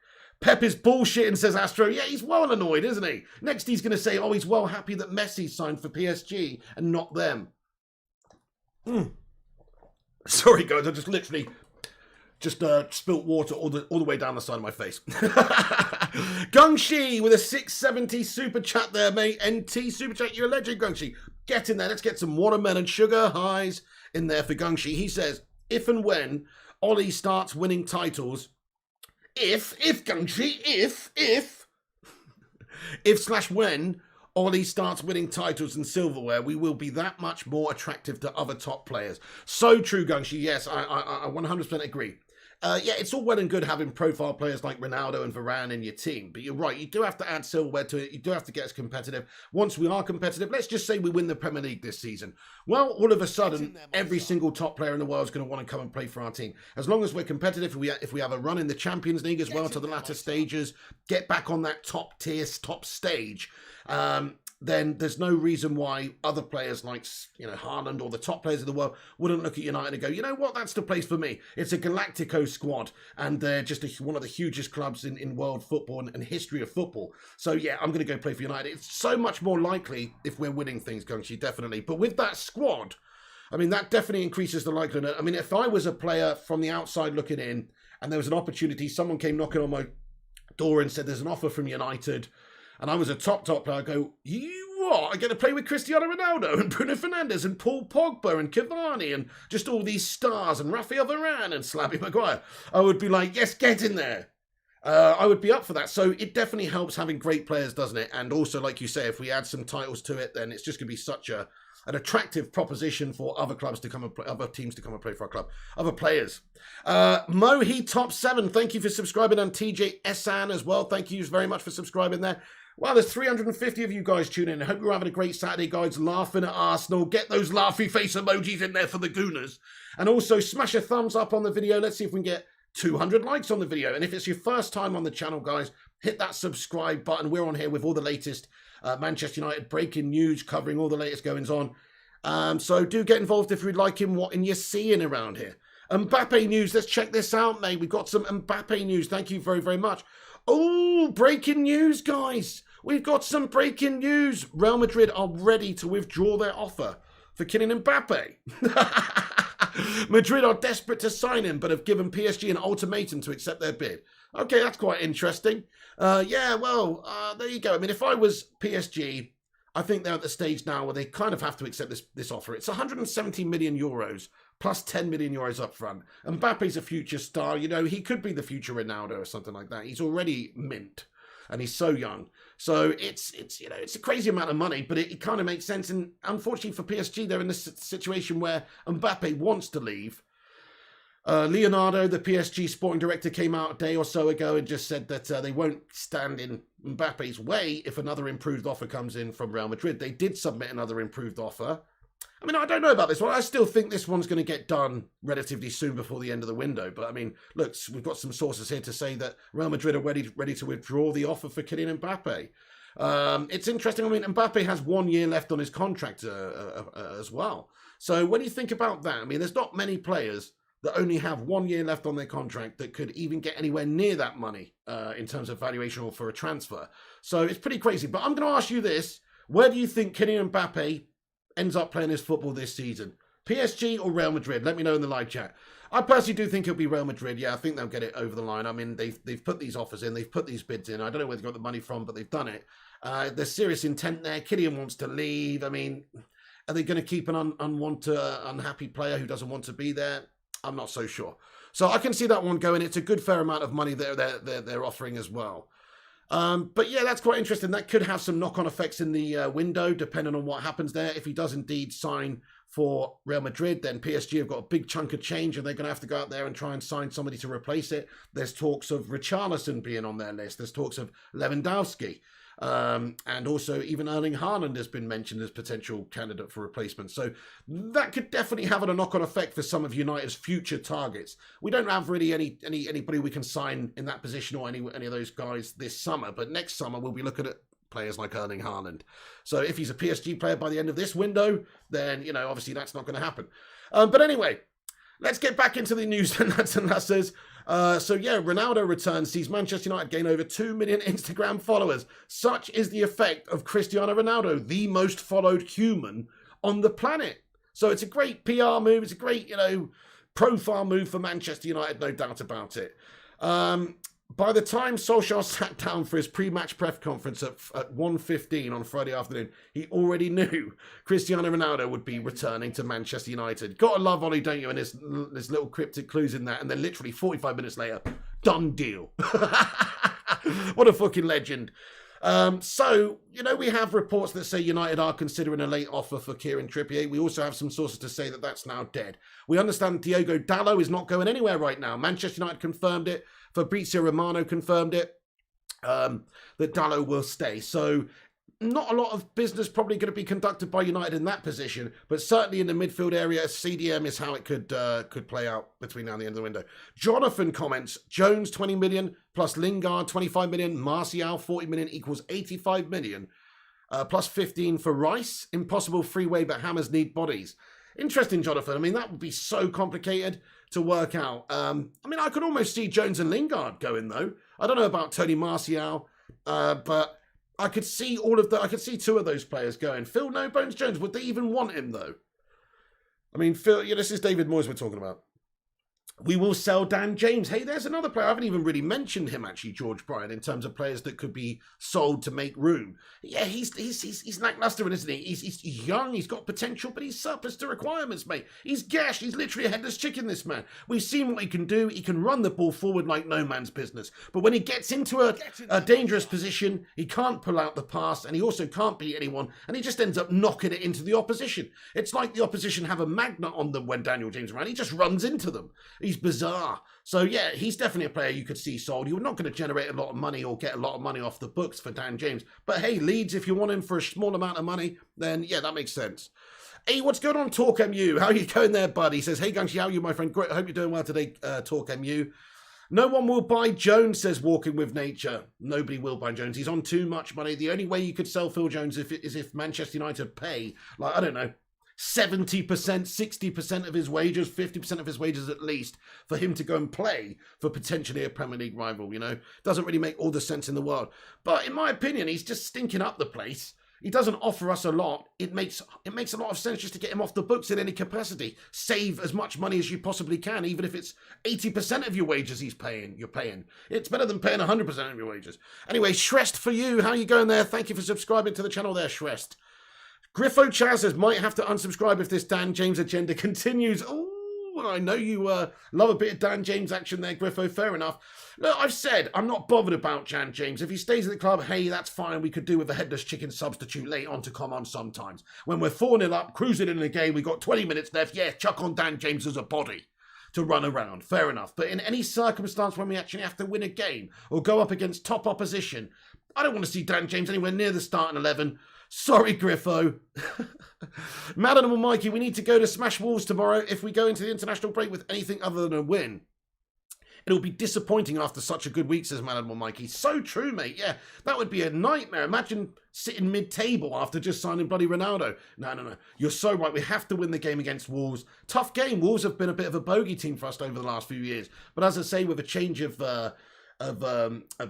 Pep is bullshit and says Astro. Yeah, he's well annoyed, isn't he? Next he's going to say, oh, he's well happy that Messi signed for PSG and not them. Sorry guys, I just literally spilt water all the way down the side of my face. Gungshi with a 670 super chat there, mate. NT super chat, you're a legend, Gungshi. Get in there. Let's get some watermelon sugar highs in there for Gungshi. He says, if and when Ollie starts winning titles, if when Ollie starts winning titles and silverware, we will be that much more attractive to other top players. So true, Gungshi. Yes, I 100% agree. Yeah, it's all well and good having profile players like Ronaldo and Varane in your team, but you're right, you do have to add silverware to it. You do have to get us competitive. Once we are competitive, let's just say we win the Premier League this season. Well, all of a sudden, every single top player in the world is going to want to come and play for our team. As long as we're competitive, if we have a run in the Champions League as well to the latter stages, get back on that top tier, top stage, then there's no reason why other players like, Haaland or the top players of the world wouldn't look at United and go, you know what, that's the place for me. It's a Galactico squad, and they're just one of the hugest clubs in world football and history of football. So yeah, I'm going to go play for United. It's so much more likely if we're winning things, Gungshi, definitely. But with that squad, I mean, that definitely increases the likelihood. I mean, if I was a player from the outside looking in and there was an opportunity, someone came knocking on my door and said there's an offer from United, and I was a top player, I go, you what? I get to play with Cristiano Ronaldo and Bruno Fernandes and Paul Pogba and Cavani and just all these stars and Rafael Varane and Slavy Maguire. I would be like, yes, get in there. I would be up for that. So it definitely helps having great players, doesn't it? And also, like you say, if we add some titles to it, then it's just going to be such an attractive proposition for other clubs to come and play, other teams to come and play for our club, other players. Mohi Top 7, thank you for subscribing, and TJ Esan as well. Thank you very much for subscribing there. Wow, there's 350 of you guys tuning in. I hope you're having a great Saturday, guys, laughing at Arsenal. Get those laughy face emojis in there for the Gooners. And also, smash a thumbs up on the video. Let's see if we can get 200 likes on the video. And if it's your first time on the channel, guys, hit that subscribe button. We're on here with all the latest Manchester United breaking news, covering all the latest goings on. So do get involved if you'd like him. What you're seeing around here. Mbappe news. Let's check this out, mate. We've got some Mbappe news. Thank you very, very much. Oh, breaking news, guys. We've got some breaking news. Real Madrid are ready to withdraw their offer for Kylian Mbappe. Madrid are desperate to sign him, but have given PSG an ultimatum to accept their bid. Okay, that's quite interesting. Yeah, well, there you go. I mean, if I was PSG, I think they're at the stage now where they kind of have to accept this offer. It's 170 million euros plus 10 million euros up front. Mbappe's a future star. He could be the future Ronaldo or something like that. He's already mint, and he's so young. So it's a crazy amount of money, but it kind of makes sense. And unfortunately for PSG, they're in this situation where Mbappe wants to leave. Leonardo, the PSG sporting director, came out a day or so ago and just said that they won't stand in Mbappe's way if another improved offer comes in from Real Madrid. They did submit another improved offer. I mean, I don't know about this one. I still think this one's going to get done relatively soon before the end of the window. But, I mean, look, we've got some sources here to say that Real Madrid are ready to withdraw the offer for Kylian Mbappe. It's interesting. I mean, Mbappe has 1 year left on his contract as well. So when you think about that, I mean, there's not many players that only have 1 year left on their contract that could even get anywhere near that money in terms of valuation or for a transfer. So it's pretty crazy. But I'm going to ask you this. Where do you think Kylian Mbappe ends up playing his football this season? PSG or Real Madrid? Let me know in the live chat. I personally do think it'll be Real Madrid. Yeah, I think they'll get it over the line. I mean, they've put these offers in. They've put these bids in. I don't know where they got the money from, but they've done it. There's serious intent there. Kylian wants to leave. I mean, are they going to keep an unhappy player who doesn't want to be there? I'm not so sure. So I can see that one going. It's a good fair amount of money they're offering as well. But yeah, that's quite interesting. That could have some knock-on effects in the window, depending on what happens there. If he does indeed sign for Real Madrid, then PSG have got a big chunk of change and they're going to have to go out there and try and sign somebody to replace it. There's talks of Richarlison being on their list. There's talks of Lewandowski. And also even Erling Haaland has been mentioned as potential candidate for replacement. So that could definitely have a knock-on effect for some of United's future targets. We don't have really anybody we can sign in that position or any of those guys this summer. But next summer we'll be looking at players like Erling Haaland. So if he's a PSG player by the end of this window, then, you know, obviously that's not going to happen. But anyway, let's get back into the news and that's says. So yeah, Ronaldo returns, sees Manchester United gain over 2 million Instagram followers. Such is the effect of Cristiano Ronaldo, the most followed human on the planet. So it's a great PR move. It's a great, you know, profile move for Manchester United, no doubt about it. By the time Solskjaer sat down for his pre-match press conference at 1:15 on Friday afternoon, he already knew Cristiano Ronaldo would be returning to Manchester United. Gotta love Ollie, don't you? And there's little cryptic clues in that. And then literally 45 minutes later, done deal. What a fucking legend. So, you know, we have reports that say United are considering a late offer for Kieran Trippier. We also have some sources to say that that's now dead. We understand Diogo Dalot is not going anywhere right now. Manchester United confirmed it. Fabrizio Romano confirmed it, that Dalot will stay. So not a lot of business probably going to be conducted by United in that position, but certainly in the midfield area, CDM is how it could play out between now and the end of the window. Jonathan comments, Jones 20 million plus Lingard 25 million, Martial 40 million equals 85 million, plus 15 for Rice. Impossible freeway, but Hammers need bodies. Interesting, Jonathan. I mean, that would be so complicated to work out. I mean, I could almost see Jones and Lingard going, though. I don't know about Tony Martial, but I could see I could see two of those players going. Phil No Bones Jones, would they even want him, though? I mean, Phil, yeah, this is David Moyes we're talking about. We will sell Dan James. Hey, there's another player. I haven't even really mentioned him, actually, George Bryan, in terms of players that could be sold to make room. Yeah, he's lackluster, isn't he? He's young, he's got potential, but he's surplus to requirements, mate. He's gash. He's literally a headless chicken, this man. We've seen what he can do. He can run the ball forward like no man's business. But when he gets into a dangerous position, he can't pull out the pass, and he also can't beat anyone, and he just ends up knocking it into the opposition. It's like the opposition have a magnet on them when Daniel James around. He just runs into them. He's bizarre. So yeah, he's definitely a player you could see sold. You're not going to generate a lot of money or get a lot of money off the books for Dan James. But hey, Leeds, if you want him for a small amount of money, then yeah, that makes sense. Hey, what's going on, Talk MU? How are you going there, buddy? He says, hey, Gangshi, how are you, my friend? Great. I hope you're doing well today, Talk MU. No one will buy Jones, says Walking with Nature. Nobody will buy Jones. He's on too much money. The only way you could sell Phil Jones is if Manchester United pay, like, I don't know, 70%, 60% of his wages, 50% of his wages at least, for him to go and play for potentially a Premier League rival, you know? Doesn't really make all the sense in the world. But in my opinion, he's just stinking up the place. He doesn't offer us a lot. It makes a lot of sense just to get him off the books in any capacity. Save as much money as you possibly can, even if it's 80% of your wages you're paying. It's better than paying 100% of your wages. Anyway, Shrest for you. How are you going there? Thank you for subscribing to the channel there, Shrest. Griffo Chaz says, might have to unsubscribe if this Dan James agenda continues. Oh, I know you love a bit of Dan James action there, Griffo. Fair enough. Look, I've said I'm not bothered about Dan James. If he stays at the club, hey, that's fine. We could do with a headless chicken substitute late on to come on sometimes. When we're 4-0 up, cruising in the game, we've got 20 minutes left. Yeah, chuck on Dan James as a body to run around. Fair enough. But in any circumstance when we actually have to win a game or go up against top opposition, I don't want to see Dan James anywhere near the starting 11. Sorry, Griffo. Mad Animal Mikey, we need to go to smash Wolves tomorrow. If we go into the international break with anything other than a win, it'll be disappointing after such a good week, says Mad Animal Mikey. So true, mate. Yeah, that would be a nightmare. Imagine sitting mid-table after just signing bloody Ronaldo. No. You're so right. We have to win the game against Wolves. Tough game. Wolves have been a bit of a bogey team for us over the last few years. But as I say, with a change of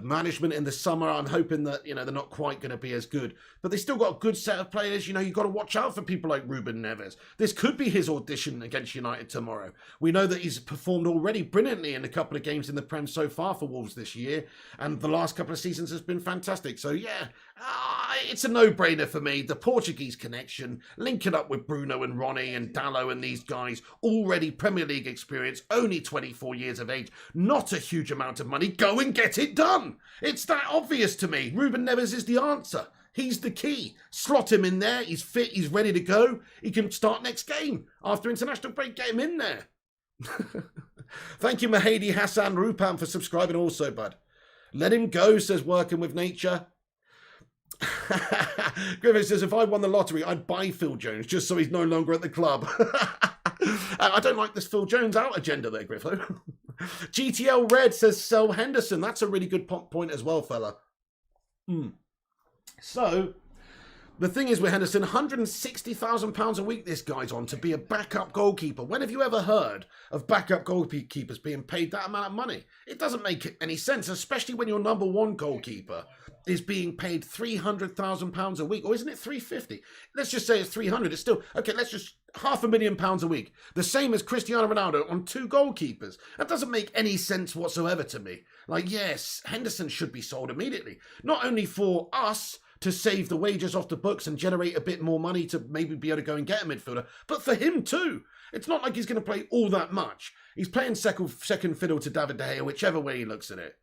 management in the summer, I'm hoping that, they're not quite going to be as good. But they still got a good set of players. You've got to watch out for people like Ruben Neves. This could be his audition against United tomorrow. We know that he's performed already brilliantly in a couple of games in the Prem so far for Wolves this year. And the last couple of seasons has been fantastic. So, yeah, it's a no-brainer for me. The Portuguese connection, linking up with Bruno and Ronnie and Dalot and these guys, already Premier League experience, only 24 years of age, not a huge amount of money. Go and get it done. It's that obvious to me. Ruben Neves is the answer. He's the key. Slot him in there. He's fit. He's ready to go. He can start next game. After international break, get him in there. Thank you, Mahadi Hassan Rupam, for subscribing also, bud. Let him go, says Working with Nature. Griffith says, if I won the lottery, I'd buy Phil Jones just so he's no longer at the club. I don't like this Phil Jones out agenda there, Griffith. GTL Red says, sell Henderson. That's a really good point as well, fella. So, the thing is with Henderson, £160,000 a week this guy's on to be a backup goalkeeper. When have you ever heard of backup goalkeepers being paid that amount of money? It doesn't make any sense, especially when your number one goalkeeper is being paid £300,000 a week. Or isn't it 350? Let's just say it's 300. It's still, okay, let's just, £500,000 a week. The same as Cristiano Ronaldo on two goalkeepers. That doesn't make any sense whatsoever to me. Like, yes, Henderson should be sold immediately. Not only for us to save the wages off the books and generate a bit more money to maybe be able to go and get a midfielder, but for him too. It's not like he's going to play all that much. He's playing second fiddle to David De Gea, whichever way he looks at it.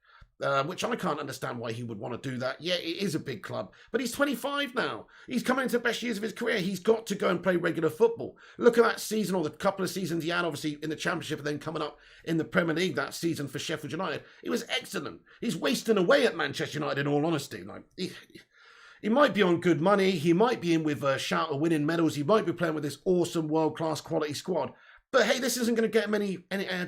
Which I can't understand why he would want to do that. Yeah, it is a big club, but he's 25 now. He's coming into the best years of his career. He's got to go and play regular football. Look at that season, or the couple of seasons he had, obviously, in the Championship and then coming up in the Premier League that season for Sheffield United. It was excellent. He's wasting away at Manchester United, in all honesty. Like, he might be on good money. He might be in with a shout of winning medals. He might be playing with this awesome world-class quality squad. But hey, this isn't going to get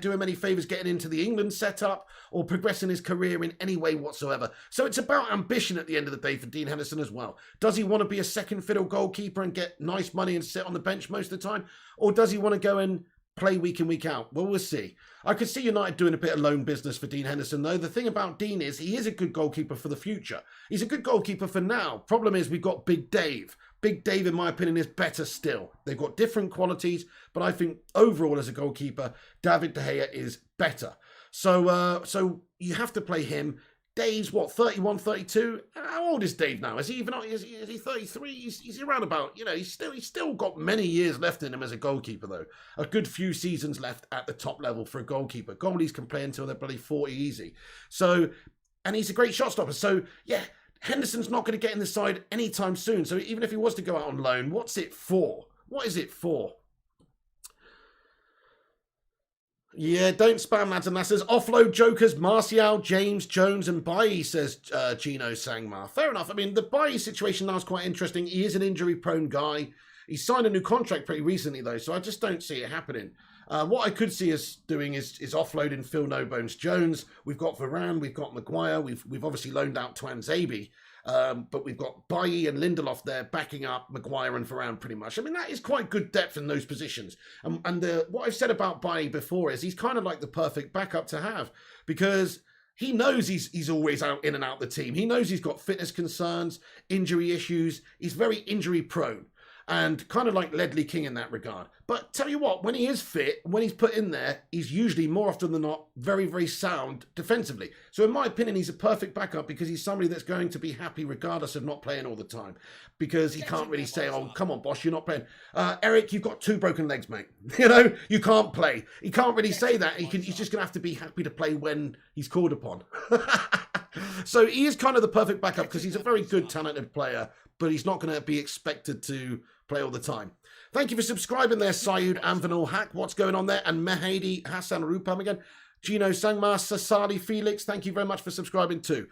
do him any favours getting into the England setup or progressing his career in any way whatsoever. So it's about ambition at the end of the day for Dean Henderson as well. Does he want to be a second fiddle goalkeeper and get nice money and sit on the bench most of the time? Or does he want to go and play week in, week out? Well, we'll see. I could see United doing a bit of loan business for Dean Henderson, though. The thing about Dean is he is a good goalkeeper for the future. He's a good goalkeeper for now. Problem is we've got Big Dave. Big Dave, in my opinion, is better still. They've got different qualities, but I think overall as a goalkeeper, David De Gea is better. So you have to play him. Dave's, 31, 32? How old is Dave now? Is he 33? He's around about, he's still got many years left in him as a goalkeeper, though. A good few seasons left at the top level for a goalkeeper. Goalies can play until they're bloody 40 easy. So, and he's a great shot stopper. So, yeah, Henderson's not going to get in the side anytime soon. So even if he was to go out on loan, what's it for? What is it for? Yeah, don't spam that. And that says offload jokers, Martial, James, Jones and Bailly, says Gino Sangmar. Fair enough. I mean, the Bailly situation now is quite interesting. He is an injury-prone guy. He signed a new contract pretty recently, though, so I just don't see it happening. What I could see us doing is offloading Phil No Bones Jones. We've got Varane, we've got Maguire, we've obviously loaned out Twanzebe, but we've got Bailly and Lindelof there backing up Maguire and Varane pretty much. I mean, that is quite good depth in those positions. And what I've said about Bailly before is he's kind of like the perfect backup to have, because he knows he's always out in and out the team. He knows he's got fitness concerns, injury issues. He's very injury prone. And kind of like Ledley King in that regard. But tell you what, when he is fit, when he's put in there, he's usually more often than not very, very sound defensively. So in my opinion, he's a perfect backup because he's somebody that's going to be happy regardless of not playing all the time. Because he can't really say, oh, come on, boss, you're not playing. Eric, you've got 2 broken legs, mate. You can't play. He can't really say that. He's just going to have to be happy to play when he's called upon. So he is kind of the perfect backup because he's a very good, talented player, but he's not going to be expected to play all the time. Thank you for subscribing there, Sayud Anvanul Hack. What's going on there? And Mehedi Hassan Rupam again. Gino Sangma, Sasali Felix, thank you very much for subscribing too.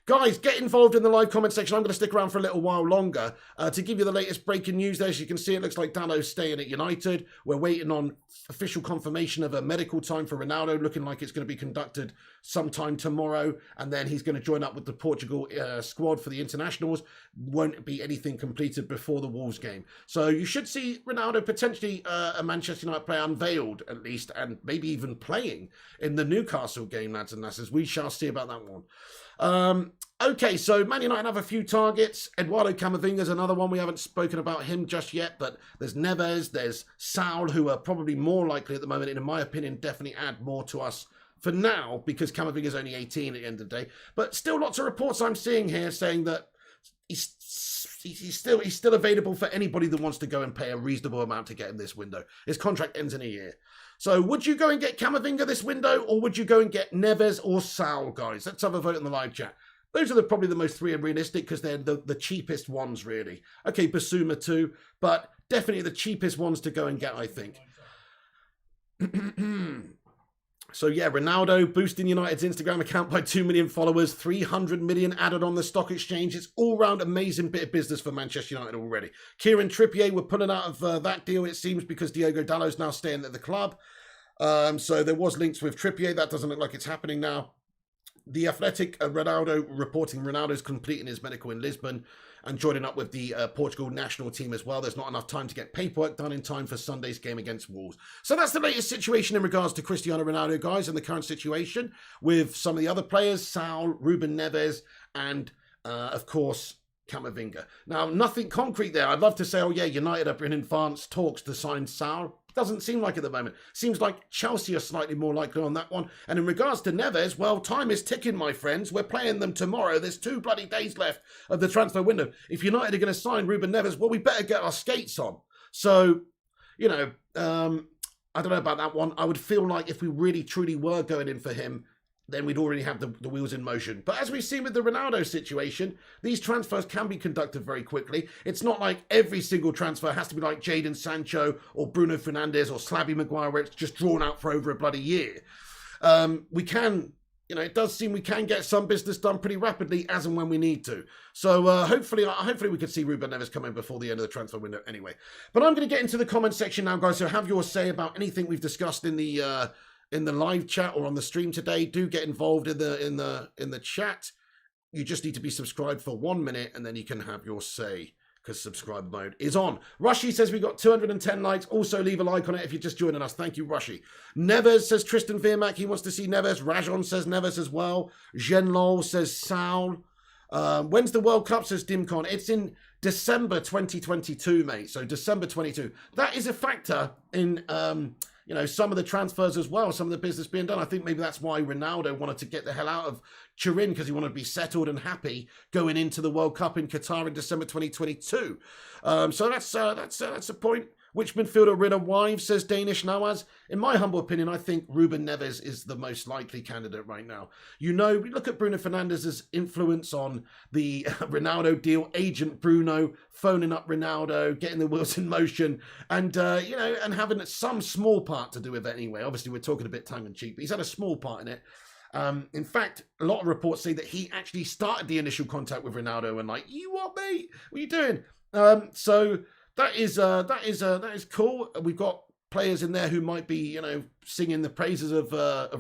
Guys, get involved in the live comment section. I'm going to stick around for a little while longer to give you the latest breaking news there. As you can see, it looks like Dalot's staying at United. We're waiting on official confirmation of a medical time for Ronaldo, looking like it's going to be conducted sometime tomorrow. And then he's going to join up with the Portugal squad for the internationals. Won't be anything completed before the Wolves game. So you should see Ronaldo potentially a Manchester United player unveiled, at least, and maybe even playing in the Newcastle game, lads and lasses. We shall see about that one. Okay, so Man United have a few targets. Eduardo Camavinga's another one. We haven't spoken about him just yet, but there's Neves, there's Saul, who are probably more likely at the moment, and in my opinion, definitely add more to us for now, because Camavinga's only 18 at the end of the day. But still lots of reports I'm seeing here saying that he's still available for anybody that wants to go and pay a reasonable amount to get in this window. His contract ends in a year. So would you go and get Camavinga this window, or would you go and get Neves or Saul, guys? Let's have a vote in the live chat. Those are probably the most three realistic, because they're the cheapest ones, really. Okay, Basuma too, but definitely the cheapest ones to go and get, I think. So yeah, Ronaldo boosting United's Instagram account by 2 million followers, 300 million added on the stock exchange. It's all-round amazing bit of business for Manchester United already. Kieran Trippier, we're pulling out of that deal, it seems, because Diogo Dalot's now staying at the club. So there was links with Trippier. That doesn't look like it's happening now. The Athletic, Ronaldo reporting Ronaldo's completing his medical in Lisbon and joining up with the Portugal national team as well. There's not enough time to get paperwork done in time for Sunday's game against Wolves. So that's the latest situation in regards to Cristiano Ronaldo, guys, and the current situation with some of the other players, Saul, Ruben Neves, and, of course, Camavinga. Now, nothing concrete there. I'd love to say, oh, yeah, United are in advanced talks to sign Saul. Doesn't seem like at the moment. Seems like Chelsea are slightly more likely on that one. And in regards to Neves, well, time is ticking, my friends. We're playing them tomorrow. There's 2 bloody days left of the transfer window. If United are going to sign Ruben Neves, well, we better get our skates on. So, you know, I don't know about that one. I would feel like if we really, truly were going in for him, then we'd already have the wheels in motion. But as we've seen with the Ronaldo situation, these transfers can be conducted very quickly. It's not like every single transfer has to be like Jadon Sancho or Bruno Fernandes or Slabby Maguire, where it's just drawn out for over a bloody year. We can, you know, it does seem we can get some business done pretty rapidly as and when we need to. So hopefully we can see Ruben Neves come in before the end of the transfer window anyway. But I'm going to get into the comment section now, guys. So have your say about anything we've discussed in the live chat or on the stream today. Do get involved in the chat. You just need to be subscribed for 1 minute and then you can have your say, because subscribe mode is on. Rushy says we got 210 likes. Also leave a like on it if you're just joining us. Thank you, Rushy. Neves says Tristan Veermack. He wants to see Neves. Rajon says Neves as well. Genlol says Saul. When's the World Cup, says Dimcon? It's in December 2022, mate. So December 22. That is a factor in you know, some of the transfers as well, some of the business being done. I think maybe that's why Ronaldo wanted to get the hell out of Turin, because he wanted to be settled and happy going into the World Cup in Qatar in December 2022. So that's a point. Which midfielder rid of wives, says Danish Nawaz? In my humble opinion, I think Ruben Neves is the most likely candidate right now. You know, we look at Bruno Fernandes' influence on the Ronaldo deal, agent Bruno phoning up Ronaldo, getting the wheels in motion, and, you know, and having some small part to do with it anyway. Obviously, we're talking a bit tongue-in-cheek, but he's had a small part in it. In fact, a lot of reports say that he actually started the initial contact with Ronaldo and like, you what, mate? What are you doing? So that is cool. We've got players in there who might be, you know, singing the praises of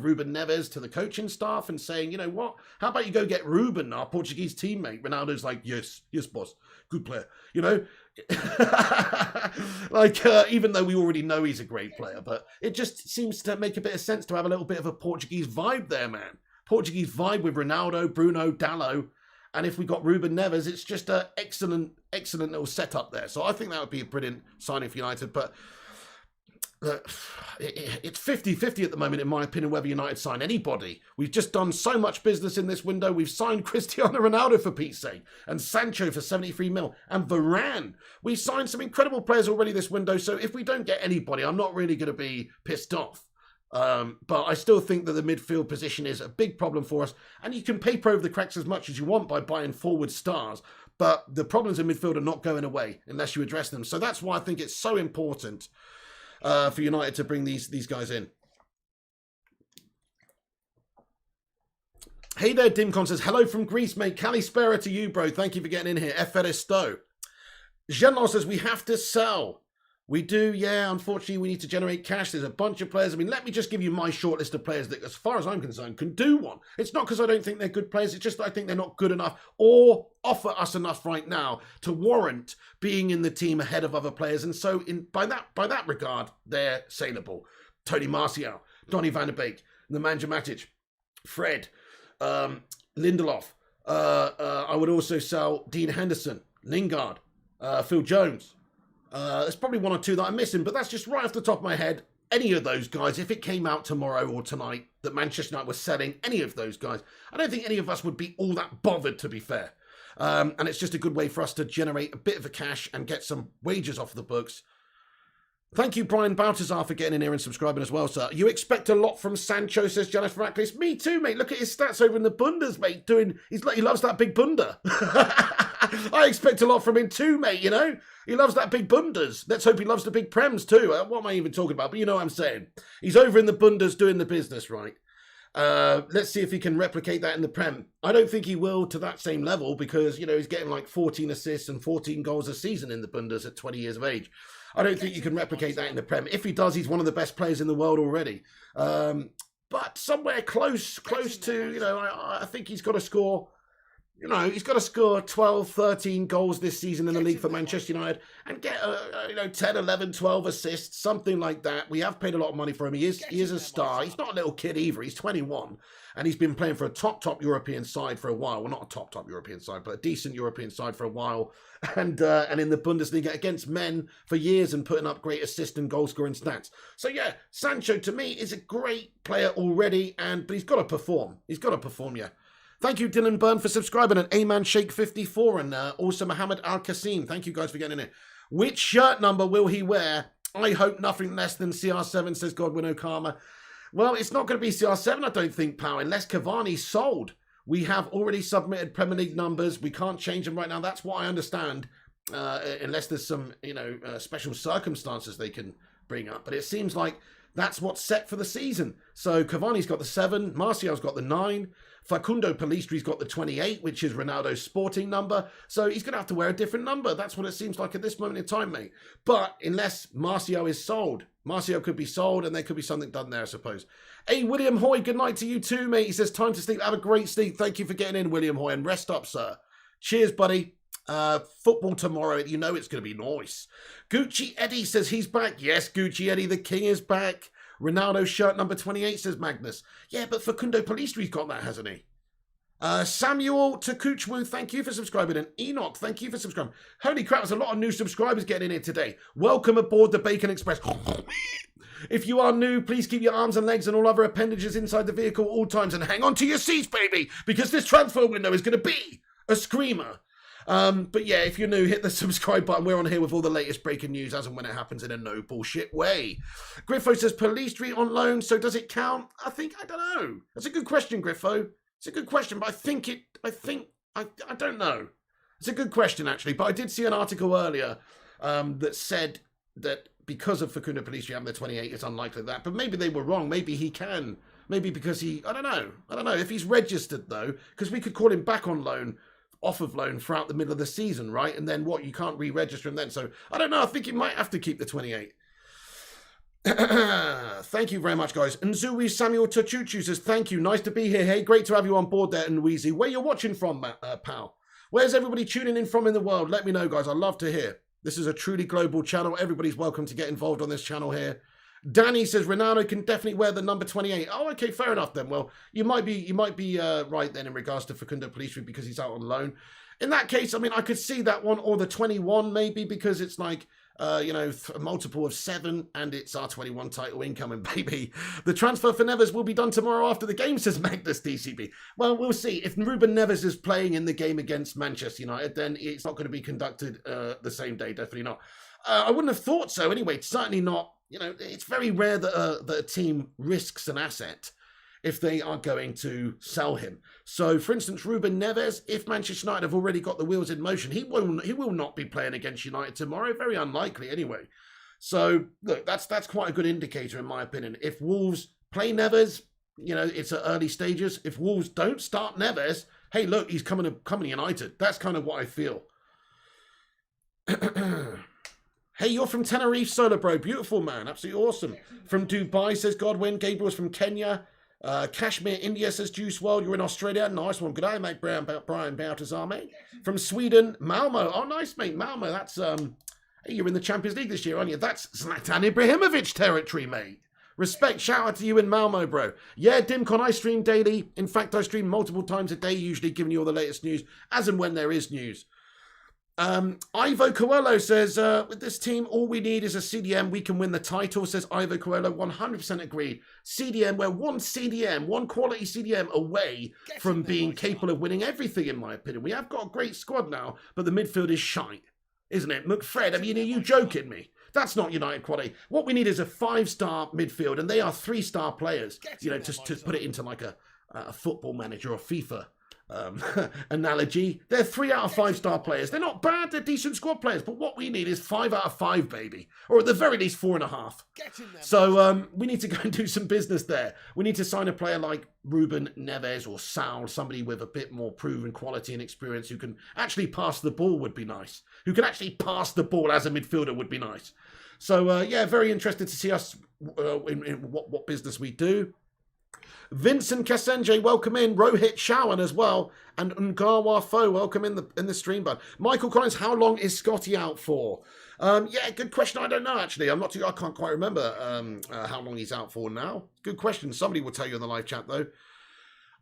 Ruben Neves to the coaching staff and saying, you know what, how about you go get Ruben, our Portuguese teammate? Ronaldo's like, yes, boss, good player, you know. Like, even though we already know he's a great player, but it just seems to make a bit of sense to have a little bit of a Portuguese vibe there, man. Portuguese vibe with Ronaldo, Bruno, Dalot. And if we got Ruben Neves, it's just an excellent little setup there. So I think that would be a brilliant signing for United. But it's 50-50 at the moment, in my opinion, whether United sign anybody. We've just done so much business in this window. We've signed Cristiano Ronaldo, for Pete's sake, and Sancho for 73 mil, and Varane. We've signed some incredible players already this window. So if we don't get anybody, I'm not really going to be pissed off. But I still think that the midfield position is a big problem for us, and you can paper over the cracks as much as you want by buying forward stars, But the problems in midfield are not going away unless you address them. So that's why I think it's so important for United to bring these guys in. Hey there, Dimcon says, hello from Greece, mate. Kalispera to you, bro. Thank you for getting in here. Eferisto. Jean says, we have to sell. We do, yeah. Unfortunately, we need to generate cash. There's a bunch of players. I mean, let me just give you my short list of players that, as far as I'm concerned, can do one. It's not because I don't think they're good players. It's just that I think they're not good enough or offer us enough right now to warrant being in the team ahead of other players. And so by that regard, they're saleable. Tony Martial, Donny van der Beek, Nemanja Matic, Fred, Lindelof. I would also sell Dean Henderson, Lingard, Phil Jones. There's probably one or two that I'm missing, but that's just right off the top of my head. Any of those guys, if it came out tomorrow or tonight that Manchester United was selling any of those guys, I don't think any of us would be all that bothered, to be fair. And it's just a good way for us to generate a bit of a cash and get some wages off the books. Thank you, Brian Baltazar, for getting in here and subscribing as well, sir. You expect a lot from Sancho, says Janice Radcliffe. Me too, mate. Look at his stats over in the Bundes, mate. He loves that big bunda. I expect a lot from him too, mate, you know. He loves that big Bundes. Let's hope he loves the big Prems too. What am I even talking about? But you know what I'm saying. He's over in the Bundes doing the business, right? Let's see if he can replicate that in the Prem. I don't think he will to that same level because, you know, he's getting like 14 assists and 14 goals a season in the Bundes at 20 years of age. I don't think you can replicate that in the Prem. If he does, he's one of the best players in the world already. But somewhere close to, you know, I think he's got to score, you know, he's got to score 12, 13 goals this season in the league for Manchester United and get, 10, 11, 12 assists, something like that. We have paid a lot of money for him. He is a star. He's not a little kid either. He's 21 and he's been playing for a top European side for a while. Well, not a top European side, but a decent European side for a while. And in the Bundesliga against men for years and putting up great assist and goal scoring stats. So yeah, Sancho to me is a great player already, but he's got to perform. He's got to perform, yeah. Thank you, Dylan Byrne, for subscribing, and Ayman Sheikh 54, and also Mohammed Al Qasim. Thank you guys for getting in it. Which shirt number will he wear? I hope nothing less than CR7, says Godwin Okama. Well, it's not going to be CR7, I don't think, pal, unless Cavani's sold. We have already submitted Premier League numbers. We can't change them right now. That's what I understand, unless there's some, special circumstances they can bring up. But it seems like that's what's set for the season. So Cavani's got the 7, Martial's got the 9, Facundo Palistri's got the 28, which is Ronaldo's sporting number. So he's going to have to wear a different number. That's what it seems like at this moment in time, mate. But unless Martial is sold, Martial could be sold and there could be something done there, I suppose. Hey, William Hoy, good night to you too, mate. He says, time to sleep. Have a great sleep. Thank you for getting in, William Hoy, and rest up, sir. Cheers, buddy. Football tomorrow, you know it's going to be nice. Gucci Eddie says he's back. Yes, Gucci Eddie, the king is back. Ronaldo shirt number 28, says Magnus. Yeah, but Facundo Palistri's got that, hasn't he? Samuel Takuchwu, thank you for subscribing. And Enoch, thank you for subscribing. Holy crap, there's a lot of new subscribers getting in here today. Welcome aboard the Bacon Express. If you are new, please keep your arms and legs and all other appendages inside the vehicle at all times and hang on to your seats, baby, because this transfer window is going to be a screamer. But yeah, if you're new, hit the subscribe button. We're on here with all the latest breaking news as and when it happens in a no bullshit way. Griffo says Palistri on loan, so does it count? I don't know. That's a good question, Griffo. It's a good question, but I don't know. It's a good question, actually, but I did see an article earlier that said that because of Facundo Pellistri having the 28, it's unlikely that, but maybe they were wrong. Maybe he can. Maybe because I don't know. If he's registered, though, because we could call him back on loan, off of loan throughout the middle of the season, right? And then what? You can't re-register him then. So, I don't know. I think he might have to keep the 28. Thank you very much, guys. Nzui Samuel Tachuchu says, thank you. Nice to be here. Hey, great to have you on board there, Nweezy. Where you're watching from, pal? Where's everybody tuning in from in the world? Let me know, guys. I'd love to hear. This is a truly global channel. Everybody's welcome to get involved on this channel here. Danny says Ronaldo can definitely wear the number 28. Oh, okay, fair enough then. Well, you might be right then in regards to Facundo Pellistri because he's out on loan. In that case, I mean, I could see that one, or the 21 maybe, because it's like, a multiple of 7, and it's our 21 title incoming, baby. The transfer for Neves will be done tomorrow after the game, says Magnus DCB. Well, we'll see. If Ruben Neves is playing in the game against Manchester United, then it's not going to be conducted the same day, definitely not. I wouldn't have thought so anyway. Certainly not. It's very rare that a team risks an asset if they are going to sell him. So, for instance, Ruben Neves, if Manchester United have already got the wheels in motion, he will not be playing against United tomorrow. Very unlikely, anyway. So, look, that's quite a good indicator, in my opinion. If Wolves play Neves, you know, it's at early stages. If Wolves don't start Neves, hey, look, he's coming to United. That's kind of what I feel. Hey, you're from Tenerife, Solar Bro. Beautiful, man. Absolutely awesome. From Dubai, says Godwin. Gabriel's from Kenya. Kashmir, India, says Juice World. You're in Australia. Nice one. Good day, mate. Brian Baltazar, mate. From Sweden, Malmo. Oh, nice, mate. Malmo. That's, hey, you're in the Champions League this year, aren't you? That's Zlatan Ibrahimovic territory, mate. Respect. Shout out to you in Malmo, bro. Yeah, Dimcon, I stream daily. In fact, I stream multiple times a day, usually giving you all the latest news, as and when there is news. Ivo Coelho says, with this team, all we need is a CDM. We can win the title, says Ivo Coelho. 100% agree. CDM, we're one quality CDM away from being capable of winning everything, in my opinion. We have got a great squad now, but the midfield is shite, isn't it? McFred, I mean, are you joking me? That's not United quality. What we need is a 5-star midfield, and they are 3-star players. You know, to put it into like a football manager or FIFA analogy. They're 3 out of 5-star players. They're not bad. They're decent squad players. But what we need is 5 out of 5, baby. Or at the very least, 4.5. So we need to go and do some business there. We need to sign a player like Ruben Neves or Saul, somebody with a bit more proven quality and experience who can actually pass the ball would be nice. Who can actually pass the ball as a midfielder would be nice. So, yeah, very interested to see us in what business we do. Vincent Kasenje, welcome in. Rohit Shawan as well. And Ngawa Fo, welcome in the stream, bud. Michael Collins, how long is Scotty out for? Yeah, good question. I don't know, actually. I can't quite remember how long he's out for now. Good question. Somebody will tell you in the live chat, though.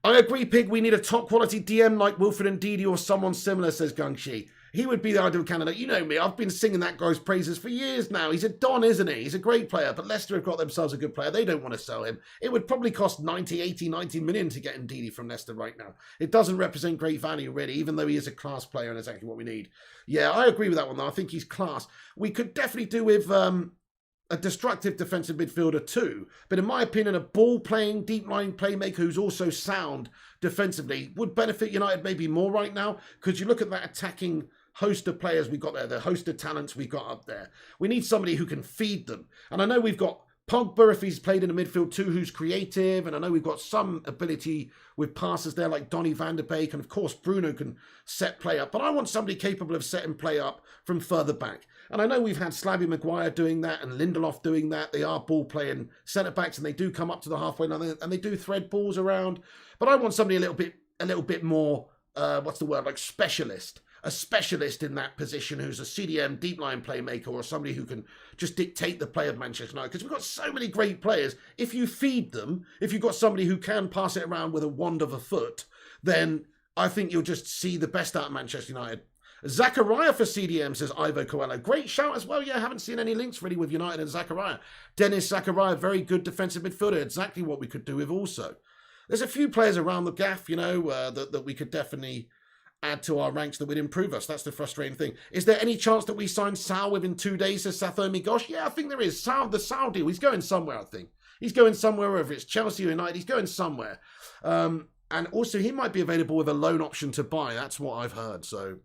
I agree, Pig. We need a top-quality DM like Wilfred Ndidi or someone similar, says Gungshi. He would be the ideal candidate. You know me, I've been singing that guy's praises for years now. He's a Don, isn't he? He's a great player, but Leicester have got themselves a good player. They don't want to sell him. It would probably cost 90 million to get Ndidi from Leicester right now. It doesn't represent great value, really, even though he is a class player and exactly what we need. Yeah, I agree with that one, though. I think he's class. We could definitely do with a destructive defensive midfielder too, but in my opinion, a ball-playing, deep-line playmaker who's also sound defensively would benefit United maybe more right now, because you look at that attacking host of players we've got there, the host of talents we've got up there. We need somebody who can feed them. And I know we've got Pogba, if he's played in the midfield too, who's creative, and I know we've got some ability with passes there like Donny van der Beek, and of course Bruno can set play up, but I want somebody capable of setting play up from further back. And I know we've had Slavy Maguire doing that and Lindelof doing that. They are ball-playing centre-backs, and they do come up to the halfway line, and they do thread balls around. But I want somebody a little bit more, like specialist. A specialist in that position who's a CDM, deep line playmaker, or somebody who can just dictate the play of Manchester United. Because we've got so many great players. If you feed them, if you've got somebody who can pass it around with a wand of a foot, then I think you'll just see the best out of Manchester United. Zachariah for CDM, says Ivo Coelho. Great shout as well. Yeah, I haven't seen any links really with United and Zachariah. Dennis Zachariah, very good defensive midfielder. Exactly what we could do with also. There's a few players around the gaff, you know, that we could definitely add to our ranks that would improve us. That's the frustrating thing. Is there any chance that we sign Sal within 2 days, says Sathomi Gosh? Yeah, I think there is. Sal, the Sal deal, he's going somewhere, I think. He's going somewhere, whether it's Chelsea or United, he's going somewhere. And also, he might be available with a loan option to buy. That's what I've heard. So,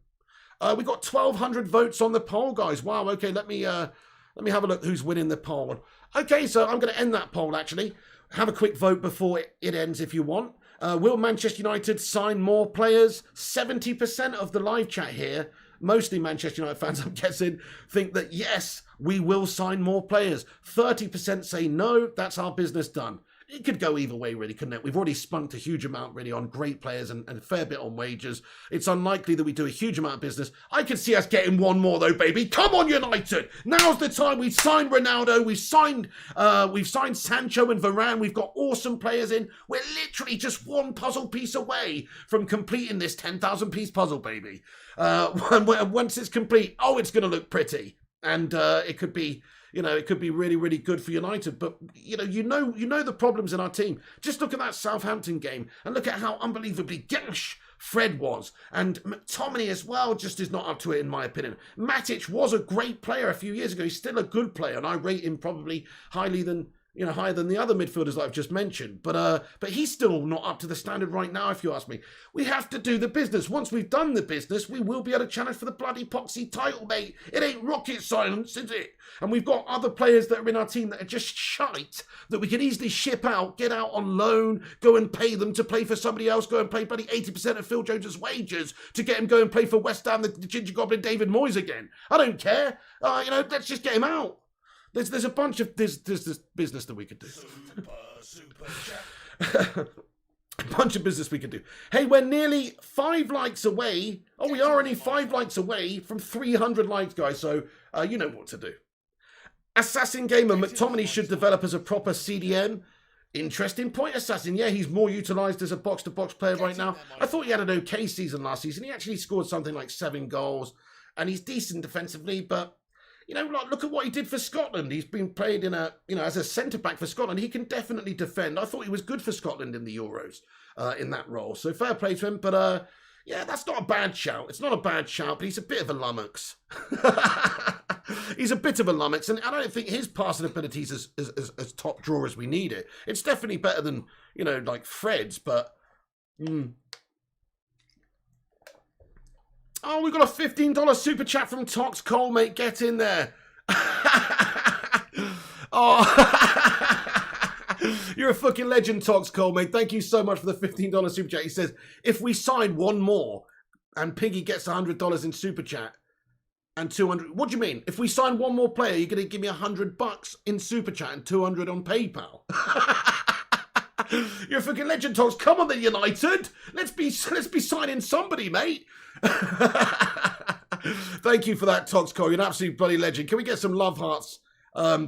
we got 1,200 votes on the poll, guys. Wow, okay, let me have a look who's winning the poll. Okay, so I'm going to end that poll, actually. Have a quick vote before it ends if you want. Will Manchester United sign more players? 70% of the live chat here, mostly Manchester United fans, I'm guessing, think that yes, we will sign more players. 30% say no, that's our business done. It could go either way, really, couldn't it? We've already spunked a huge amount, really, on great players and a fair bit on wages. It's unlikely that we do a huge amount of business. I can see us getting one more, though, baby. Come on, United! Now's the time. We've signed Ronaldo. We've signed Sancho and Varane. We've got awesome players in. We're literally just one puzzle piece away from completing this 10,000-piece puzzle, baby. Once it's complete, it's going to look pretty. And it could be... it could be really, really good for United. But, you know the problems in our team. Just look at that Southampton game and look at how unbelievably gash Fred was. And McTominay as well just is not up to it, in my opinion. Matic was a great player a few years ago. He's still a good player, and I rate him probably higher than higher than the other midfielders that I've just mentioned. But he's still not up to the standard right now, if you ask me. We have to do the business. Once we've done the business, we will be able to challenge for the bloody Poxy title, mate. It ain't rocket science, is it? And we've got other players that are in our team that are just shite, that we can easily ship out, get out on loan, go and pay them to play for somebody else, go and play bloody 80% of Phil Jones's wages to get him go and play for West Ham, the Ginger Goblin David Moyes again. I don't care. Let's just get him out. There's a bunch of this business that we could do. Super chat. A bunch of business we could do. Hey, we're nearly 5 likes away. Oh, we are only 5 likes away from 300 likes, guys. So you know what to do. Assassin Gamer, McTominay should develop as a proper CDM. Interesting point, Assassin. Yeah, he's more utilised as a box-to-box player right now. I thought he had an okay season last season. He actually scored something like 7 goals. And he's decent defensively, but... look at what he did for Scotland. He's been played in as a centre-back for Scotland. He can definitely defend. I thought he was good for Scotland in the Euros in that role. So fair play to him. But, that's not a bad shout. It's not a bad shout, but he's a bit of a lummox. He's a bit of a lummox, and I don't think his passing ability is as top drawer as we need it. It's definitely better than, like Fred's, but... Oh, we got a $15 super chat from Tox Cole, mate. Get in there. You're a fucking legend, Tox Cole, mate. Thank you so much for the $15 super chat. He says, if we sign one more and Piggy gets $100 in super chat and 200, what do you mean? If we sign one more player, you're going to give me $100 in super chat and 200 on PayPal. You're a fucking legend, Tox. Come on, then, United. Let's be signing somebody, mate. Thank you for that, Tox Cole. You're an absolute bloody legend. Can we get some love hearts,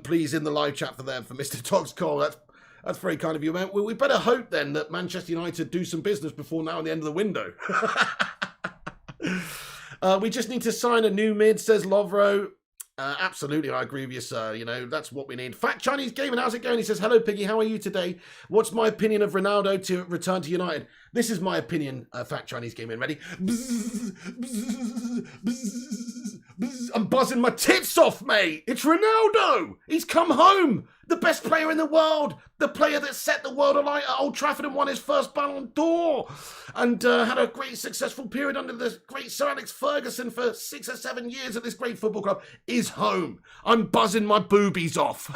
please, in the live chat for them, for Mr. Tox Cole? That's very kind of you, man. Well, we better hope then that Manchester United do some business before now and the end of the window. We just need to sign a new mid, says Lovro. Absolutely, I agree with you, sir. That's what we need. Fat Chinese Gamer, how's it going? He says, hello, Piggy, how are you today? What's my opinion of Ronaldo to return to United? This is my opinion, Fat Chinese Gamer. Ready? I'm buzzing my tits off, mate. It's Ronaldo. He's come home. The best player in the world. The player that set the world alight at Old Trafford and won his first Ballon d'Or. And had a great successful period under the great Sir Alex Ferguson for 6 or 7 years at this great football club. Is home. I'm buzzing my boobies off.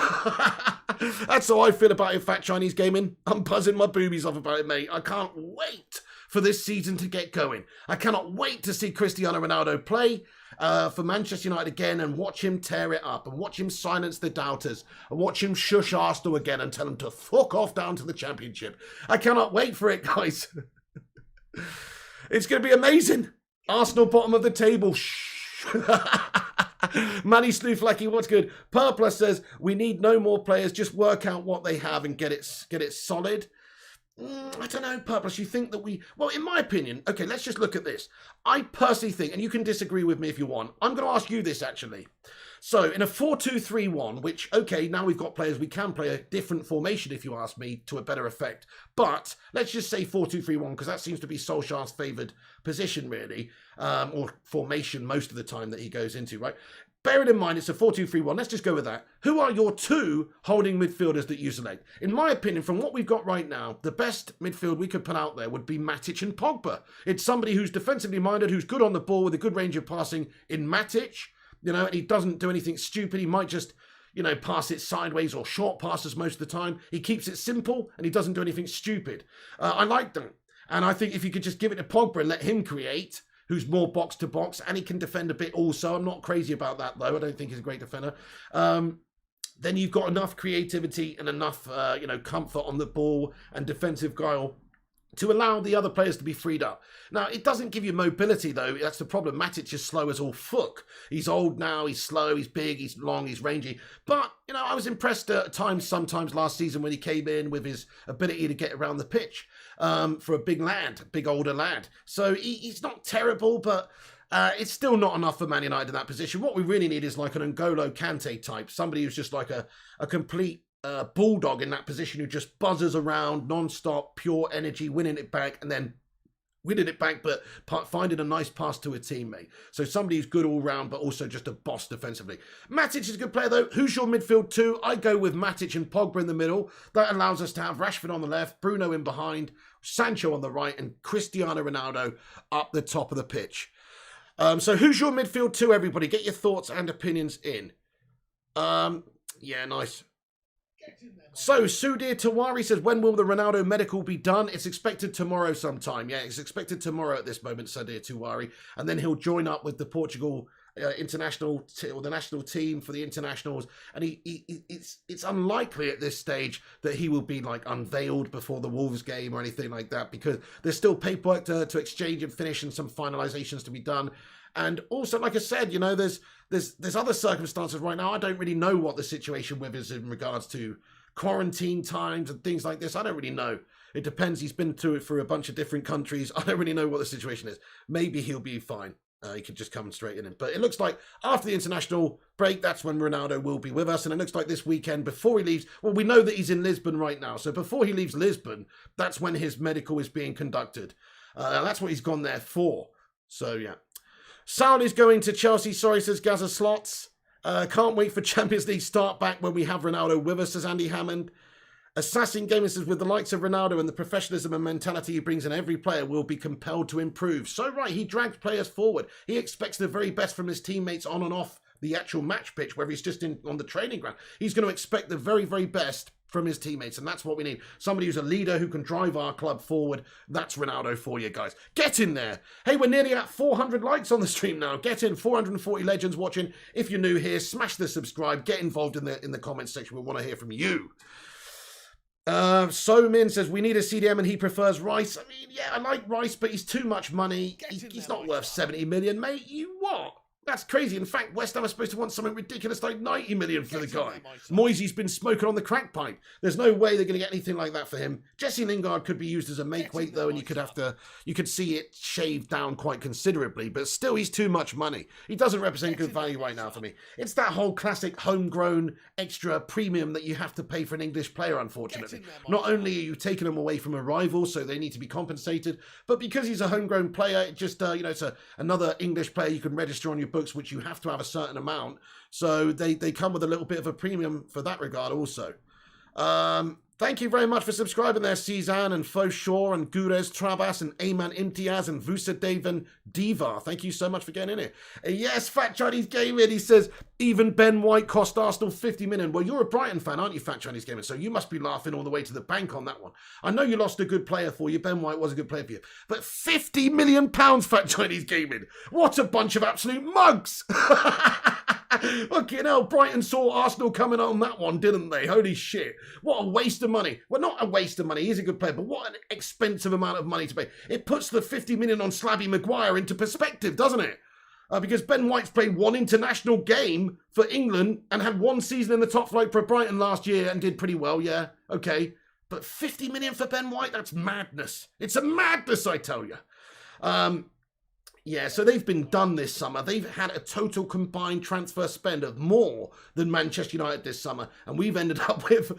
That's how I feel about it, Fat Chinese Gaming. I'm buzzing my boobies off about it, mate. I can't wait for this season to get going. I cannot wait to see Cristiano Ronaldo play for Manchester United again and watch him tear it up and watch him silence the doubters and watch him shush Arsenal again and tell them to fuck off down to the Championship. I cannot wait for it, guys. It's going to be amazing. Arsenal bottom of the table. Shh. Manny Slooflacky, what's good? Purpler says, we need no more players. Just work out what they have and get it solid. I don't know, Purpose. You think that well, in my opinion, okay, let's just look at this. I personally think, and you can disagree with me if you want, I'm going to ask you this actually. So in a 4-2-3-1, which, okay, now we've got players, we can play a different formation, if you ask me, to a better effect. But let's just say 4-2-3-1, because that seems to be Solskjaer's favoured position, really, or formation most of the time that he goes into, right? Bearing in mind, it's a 4-2-3-1. Let's just go with that. Who are your 2 holding midfielders that you select? In my opinion, from what we've got right now, the best midfield we could put out there would be Matic and Pogba. It's somebody who's defensively minded, who's good on the ball with a good range of passing in Matic, and he doesn't do anything stupid. He might just, pass it sideways or short passes most of the time. He keeps it simple and he doesn't do anything stupid. I like that. And I think if you could just give it to Pogba and let him create, who's more box to box, and he can defend a bit also. I'm not crazy about that, though. I don't think he's a great defender. Then you've got enough creativity and enough, comfort on the ball and defensive guile to allow the other players to be freed up. Now, it doesn't give you mobility, though. That's the problem. Matic is slow as all fuck. He's old now, he's slow, he's big, he's long, he's rangy. But, I was impressed at times, sometimes last season when he came in with his ability to get around the pitch for a big older lad. So he's not terrible, but it's still not enough for Man United in that position. What we really need is like an N'Golo Kante type, somebody who's just like a complete bulldog in that position who just buzzes around non-stop, pure energy, winning it back, and then winning it back, but finding a nice pass to a teammate. So somebody who's good all round, but also just a boss defensively. Matic is a good player though. Who's your midfield two? I go with Matic and Pogba in the middle. That allows us to have Rashford on the left, Bruno in behind, Sancho on the right, and Cristiano Ronaldo up the top of the pitch. So who's your midfield two, everybody? Get your thoughts and opinions in. Yeah, nice. So, Sudir Tawari says, when will the Ronaldo medical be done? It's expected tomorrow sometime. Yeah, it's expected tomorrow at this moment, Sudir Tawari. And then he'll join up with the Portugal international or the national team for the internationals. And it's unlikely at this stage that he will be like unveiled before the Wolves game or anything like that, because there's still paperwork to exchange and finish and some finalizations to be done. And also, like I said, you know, there's other circumstances right now. I don't really know what the situation with is in regards to quarantine times and things like this. I don't really know. It depends. He's been through it a bunch of different countries. I don't really know what the situation is. Maybe he'll be fine. He could just come straight in. But it looks like after the international break, that's when Ronaldo will be with us. And it looks like this weekend, before he leaves, well, we know that he's in Lisbon right now. So before he leaves Lisbon, that's when his medical is being conducted. That's what he's gone there for. So, yeah. Saul is going to Chelsea. Sorry, says Gaza Slots. Can't wait for Champions League start back when we have Ronaldo with us, says Andy Hammond. Assassin Gaming says, with the likes of Ronaldo and the professionalism and mentality he brings in, every player will be compelled to improve. So right, he drags players forward. He expects the very best from his teammates on and off the actual match pitch, whether he's just on the training ground. He's going to expect the very, very best from his teammates, and that's what we need. Somebody who's a leader who can drive our club forward. That's Ronaldo for you guys. Get in there. Hey, we're nearly at 400 likes on the stream now. Get in. 440 legends watching. If you're new here, smash the subscribe. Get involved in the comments section. We want to hear from you. So Min says, we need a CDM and he prefers Rice. I mean, yeah, I like Rice, but he's too much money. He's not worth 70 million, mate. You what? That's crazy. In fact, West Ham are supposed to want something ridiculous like 90 million for the guy. Moisey's been smoking on the crack pipe. There's no way they're going to get anything like that for him. Jesse Lingard could be used as a make weight though, and you could see it shaved down quite considerably, but still he's too much money. He doesn't represent good value right now for me. It's that whole classic homegrown extra premium that you have to pay for an English player, unfortunately. Not only are you taking him away from a rival, so they need to be compensated, but because he's a homegrown player, it just, you know, it's another English player you can register on your books, which you have to have a certain amount. So they come with a little bit of a premium for that regard also. Thank you very much for subscribing there, Cezanne and Faux Shaw and Gurez Trabas and Ayman Imtiaz and Vusadev and Diva. Thank you so much for getting in it. Yes, Fat Chinese Gaming, he says, even Ben White cost Arsenal 50 million. Well, you're a Brighton fan, aren't you, Fat Chinese Gaming? So you must be laughing all the way to the bank on that one. I know you lost a good player for you. Ben White was a good player for you. But 50 million pounds, Fat Chinese Gaming. What a bunch of absolute mugs. Fucking hell, Brighton saw Arsenal coming on that one, didn't they? Holy shit. What a waste of money. Well, not a waste of money. He's a good player, but what an expensive amount of money to pay. It puts the 50 million on Slabby Maguire into perspective, doesn't it? Because Ben White's played one international game for England and had one season in the top flight for Brighton last year and did pretty well, yeah, okay. But 50 million for Ben White, that's madness. It's a madness, I tell you. Yeah, so they've been done this summer. They've had a total combined transfer spend of more than Manchester United this summer, and we've ended up with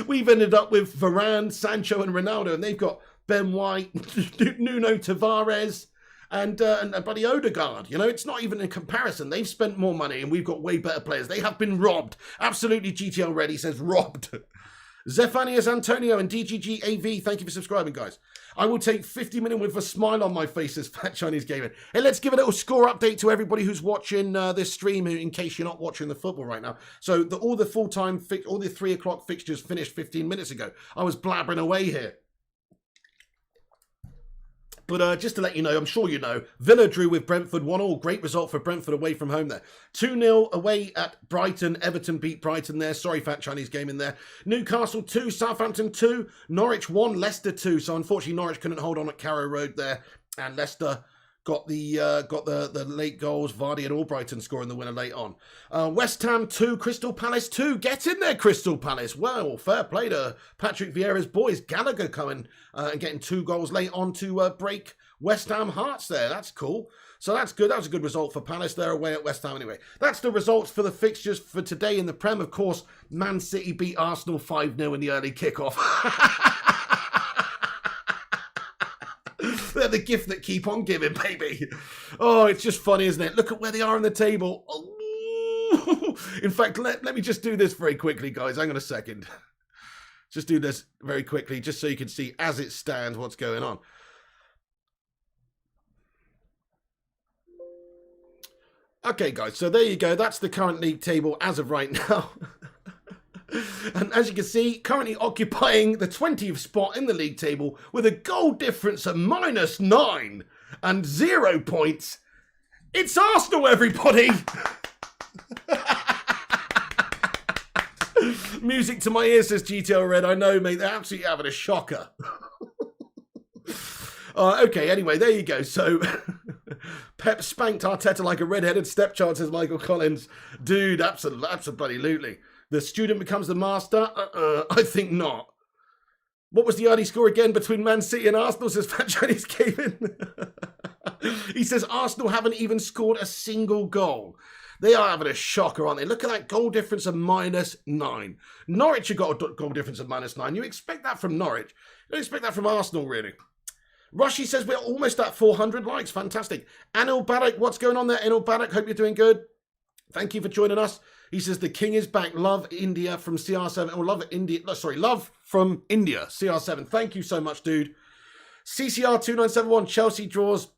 Varane, Sancho, and Ronaldo, and they've got Ben White, Nuno Tavares, and buddy Odegaard. You know, it's not even in comparison. They've spent more money, and we've got way better players. They have been robbed. Absolutely, GTL Ready says robbed. Zephanias Antonio and DGG AV, thank you for subscribing, guys. I will take 50 million with a smile on my face as Fat Chinese Gaming. Hey, let's give a little score update to everybody who's watching this stream, in case you're not watching the football right now. So all the full-time, all the 3 o'clock fixtures finished 15 minutes ago. I was blabbering away here. But just to let you know, I'm sure you know, Villa drew with Brentford 1-1. Great result for Brentford away from home there. 2-0 away at Brighton. Everton beat Brighton there. Sorry, Fat Chinese Gaming there. Newcastle 2, Southampton 2, Norwich 1, Leicester 2. So unfortunately, Norwich couldn't hold on at Carrow Road there. And Leicester got the late goals. Vardy and Albrighton scoring the winner late on. West Ham 2, Crystal Palace 2. Get in there, Crystal Palace. Well, fair play to Patrick Vieira's boys. Gallagher coming and getting 2 goals late on to break West Ham hearts there. That's cool. So that's good. That was a good result for Palace. They're away at West Ham anyway. That's the results for the fixtures for today in the Prem. Of course, Man City beat Arsenal 5-0 in the early kickoff. They're the gift that keep on giving, baby. Oh, it's just funny, isn't it? Look at where they are on the table. Oh. In fact, let me just do this very quickly, guys. Hang on a second. Just do this very quickly, just so you can see as it stands what's going on. Okay, guys, so there you go. That's the current league table as of right now. And as you can see, currently occupying the 20th spot in the league table with a goal difference of -9 and 0 points. It's Arsenal, everybody! Music to my ears, says GTL Red. I know, mate. They're absolutely having a shocker. Okay, anyway, there you go. So, Pep spanked Arteta like a red-headed stepchild, says Michael Collins. Dude, absolutely. The student becomes the master? I think not. What was the early score again between Man City and Arsenal, says Fat Chinese Kevin. He says Arsenal haven't even scored a single goal. They are having a shocker, aren't they? Look at that goal difference of -9. Norwich have got a goal difference of -9. You expect that from Norwich. You don't expect that from Arsenal, really. Rushy says we're almost at 400 likes. Fantastic. Anil Barak, what's going on there? Anil Barak, hope you're doing good. Thank you for joining us. He says the king is back. Love India from CR7. Oh, love India. No, sorry, love from India, CR7. Thank you so much, dude. CCR2971, Chelsea draws,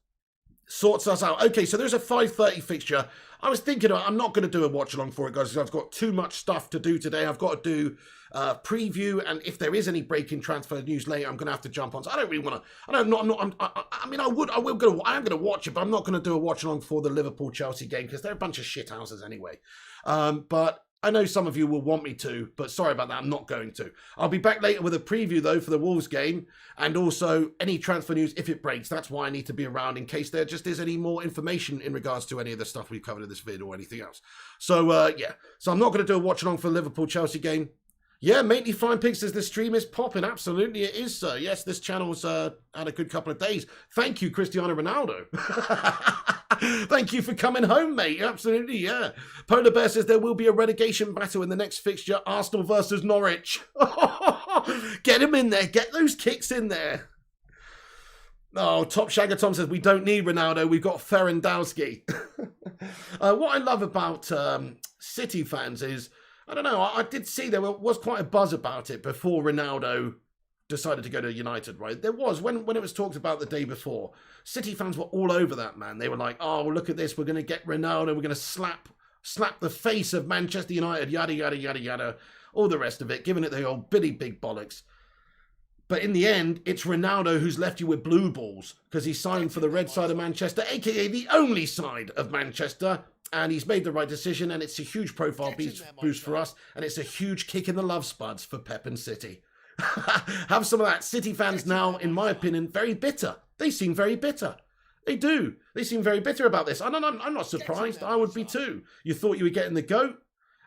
sorts us out. Okay, so there's a 5:30 fixture. I was thinking I'm not going to do a watch along for it, guys, because I've got too much stuff to do today. I've got to do preview, and if there is any breaking transfer news later, I'm going to have to jump on. So I don't really want to. I am going to watch it, but I'm not going to do a watch along for the Liverpool Chelsea game because they're a bunch of shit houses anyway. But I know some of you will want me to, but sorry about that, I'm not going to. I'll be back later with a preview, though, for the Wolves game, and also any transfer news if it breaks. That's why I need to be around in case there just is any more information in regards to any of the stuff we've covered in this video or anything else. So, yeah. So I'm not going to do a watch along for the Liverpool-Chelsea game. Yeah, Matey Flying Pig says the stream is popping. Absolutely it is, sir. Yes, this channel's had a good couple of days. Thank you, Cristiano Ronaldo. Thank you for coming home, mate. Absolutely, yeah. Polar Bear says there will be a relegation battle in the next fixture, Arsenal versus Norwich. Get him in there. Get those kicks in there. Oh, Top Shagger Tom says we don't need Ronaldo. We've got Ferendowski. What I love about City fans is, I don't know, I did see there was quite a buzz about it before Ronaldo decided to go to United, right? There was, when it was talked about the day before, City fans were all over that, man. They were like, oh, well, look at this, we're going to get Ronaldo, we're going to slap the face of Manchester United, yada, yada, yada, yada, all the rest of it, giving it the old Billy Big Bollocks. But in the end, it's Ronaldo who's left you with blue balls because he signed for the red side of Manchester, aka the only side of Manchester. And he's made the right decision, and it's a huge profile boost for us, and it's a huge kick in the love spuds for Pep and City. Have some of that. City fans now, in my opinion, very bitter. They seem very bitter. They do. They seem very bitter about this. And I'm not surprised. I would be too. You thought you were getting the GOAT,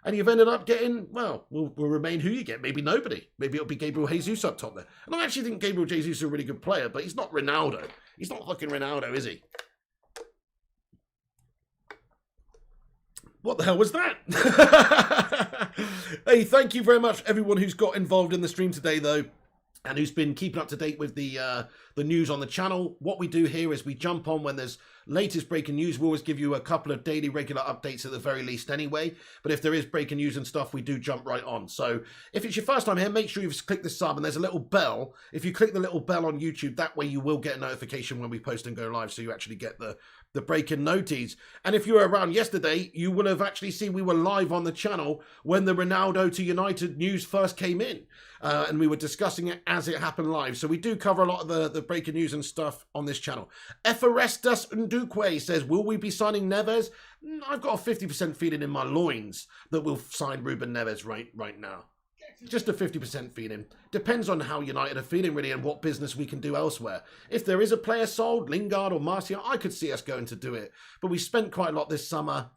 and you've ended up getting, well, will remain who you get. Maybe nobody. Maybe it'll be Gabriel Jesus up top there. And I actually think Gabriel Jesus is a really good player, but he's not Ronaldo. He's not fucking Ronaldo, is he? What the hell was that? Hey, thank you very much, everyone who's got involved in the stream today, though, and who's been keeping up to date with the news on the channel. What we do here is we jump on when there's latest breaking news. We always give you a couple of daily regular updates at the very least anyway. But if there is breaking news and stuff, we do jump right on. So if it's your first time here, make sure you've clicked the sub and there's a little bell. If you click the little bell on YouTube, that way you will get a notification when we post and go live, so you actually get the breaking noties. And if you were around yesterday, you will have actually seen we were live on the channel when the Ronaldo to United news first came in. And we were discussing it as it happened live. So we do cover a lot of the breaking news and stuff on this channel. Eforestus Ndukwe says, will we be signing Neves? I've got a 50% feeling in my loins that we'll sign Ruben Neves right now. Just a 50% feeling. Depends on how United are feeling, really, and what business we can do elsewhere. If there is a player sold, Lingard or Martial, I could see us going to do it. But we spent quite a lot this summer.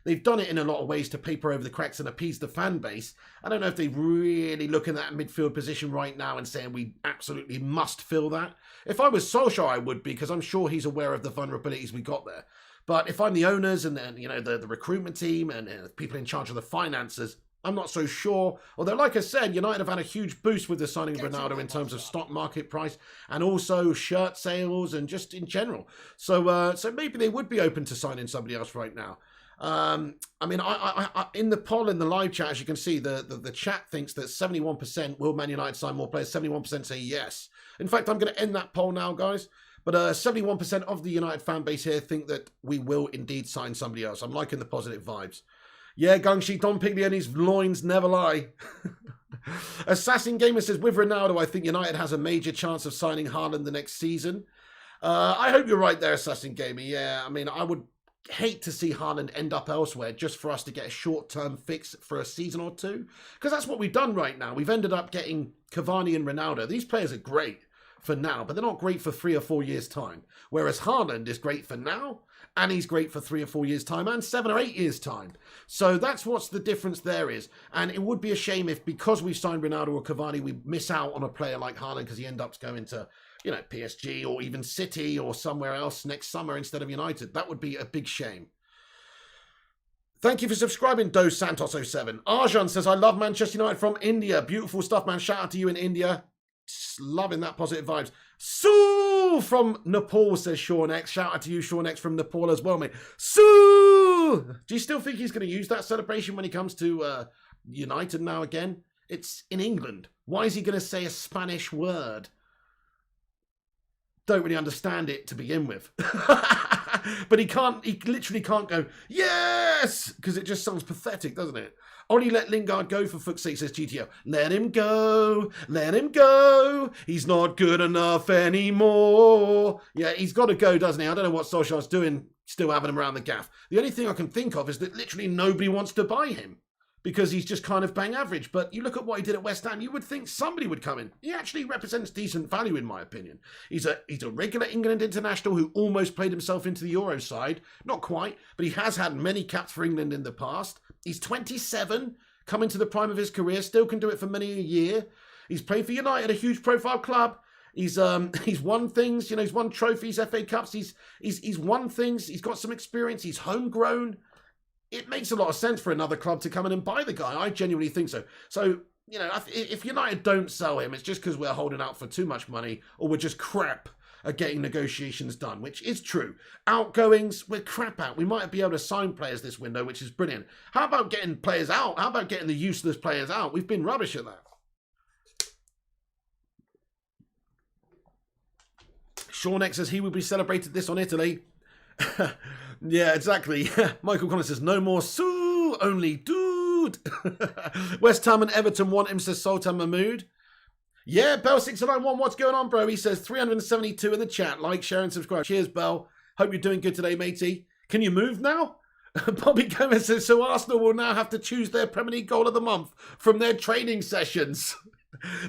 They've done it in a lot of ways to paper over the cracks and appease the fan base. I don't know if they really look in that midfield position right now and saying we absolutely must fill that. If I was Solskjaer, I would, because I'm sure he's aware of the vulnerabilities we got there. But if I'm the owners and you know the recruitment team and people in charge of the finances, I'm not so sure. Although, like I said, United have had a huge boost with the signing of Ronaldo in terms of stock market price and also shirt sales and just in general. So maybe they would be open to signing somebody else right now. I mean, I in the poll in the live chat, as you can see, the chat thinks that 71% will Man United sign more players. 71% say yes. In fact, I'm going to end that poll now, guys. But 71% of the United fan base here think that we will indeed sign somebody else. I'm liking the positive vibes. Yeah, Gungshi, Don Piglioni's loins never lie. Assassin Gamer says, with Ronaldo, I think United has a major chance of signing Haaland the next season. I hope you're right there, Assassin Gamer. Yeah, I mean, I would hate to see Haaland end up elsewhere just for us to get a short-term fix for a season or two. Because that's what we've done right now. We've ended up getting Cavani and Ronaldo. These players are great for now, but they're not great for 3 or 4 years' time. Whereas Haaland is great for now, and he's great for 3 or 4 years' time, and 7 or 8 years' time. So that's what's the difference there is. And it would be a shame if, because we signed Ronaldo or Cavani, we miss out on a player like Haaland because he ends up going to, you know, PSG or even City or somewhere else next summer instead of United. That would be a big shame. Thank you for subscribing, Dos Santos07. Arjan says, I love Manchester United from India. Beautiful stuff, man. Shout out to you in India. Loving that positive vibes. Sue from Nepal, says Sean X. Shout out to you, Sean X from Nepal as well, mate. Sue! Do you still think he's going to use that celebration when he comes to United now again? It's in England. Why is he going to say a Spanish word? Don't really understand it to begin with. But he literally can't go, yes! Because it just sounds pathetic, doesn't it? Only let Lingard go for fuck's sake, says GTO. Let him go. Let him go. He's not good enough anymore. Yeah, he's got to go, doesn't he? I don't know what Solskjaer's doing, still having him around the gaff. The only thing I can think of is that literally nobody wants to buy him because he's just kind of bang average. But you look at what he did at West Ham, you would think somebody would come in. He actually represents decent value, in my opinion. He's a regular England international who almost played himself into the Euro side. Not quite, but he has had many caps for England in the past. He's 27, coming to the prime of his career, still can do it for many a year. He's played for United, a huge profile club. He's won things, you know, he's won trophies, FA Cups, he's won things, he's got some experience, he's homegrown. It makes a lot of sense for another club to come in and buy the guy. I genuinely think so. So, you know, if United don't sell him, it's just because we're holding out for too much money or we're just crap at getting negotiations done, which is true. Outgoings, we're crap out. We might be able to sign players this window, which is brilliant. How about getting players out? How about getting the useless players out? We've been rubbish at that. Sean X says he will be celebrated this on Italy. Yeah, exactly. Michael Connor says, no more Sue, only dude. West Ham and Everton want him, says Sultan Mahmood. Yeah, Bell6991, what's going on, bro? He says 372 in the chat. Like, share, and subscribe. Cheers, Bell. Hope you're doing good today, matey. Can you move now? Bobby Gomez says, so Arsenal will now have to choose their Premier League goal of the month from their training sessions.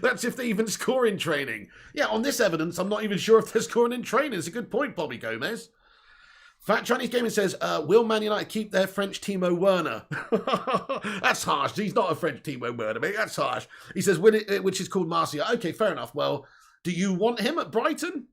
That's if they even score in training. Yeah, on this evidence, I'm not even sure if they're scoring in training. It's a good point, Bobby Gomez. Fat Chinese Gaming says, will Man United keep their French Timo Werner? That's harsh. He's not a French Timo Werner, mate. That's harsh. He says, which is called Martial. Okay, fair enough. Well, do you want him at Brighton?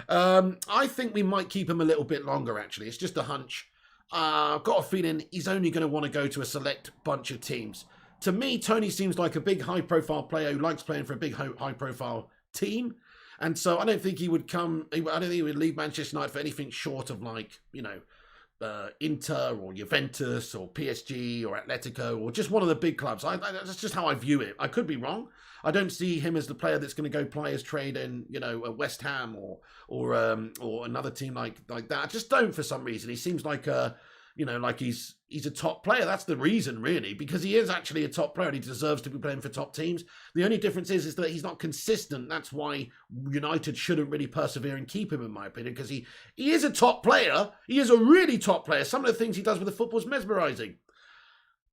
I think we might keep him a little bit longer, actually. It's just a hunch. I've got a feeling he's only going to want to go to a select bunch of teams. To me, Tony seems like a big high-profile player who likes playing for a big high-profile team. And so I don't think he would come, I don't think he would leave Manchester United for anything short of like, you know, Inter or Juventus or PSG or Atletico or just one of the big clubs. That's just how I view it. I could be wrong. I don't see him as the player that's going to go players trade in, you know, West Ham or another team like that. I just don't for some reason. He seems like you know, like he's a top player. That's the reason, really, because he is actually a top player and he deserves to be playing for top teams. The only difference is that he's not consistent. That's why United shouldn't really persevere and keep him, in my opinion, because he is a top player. He is a really top player. Some of the things he does with the football is mesmerising.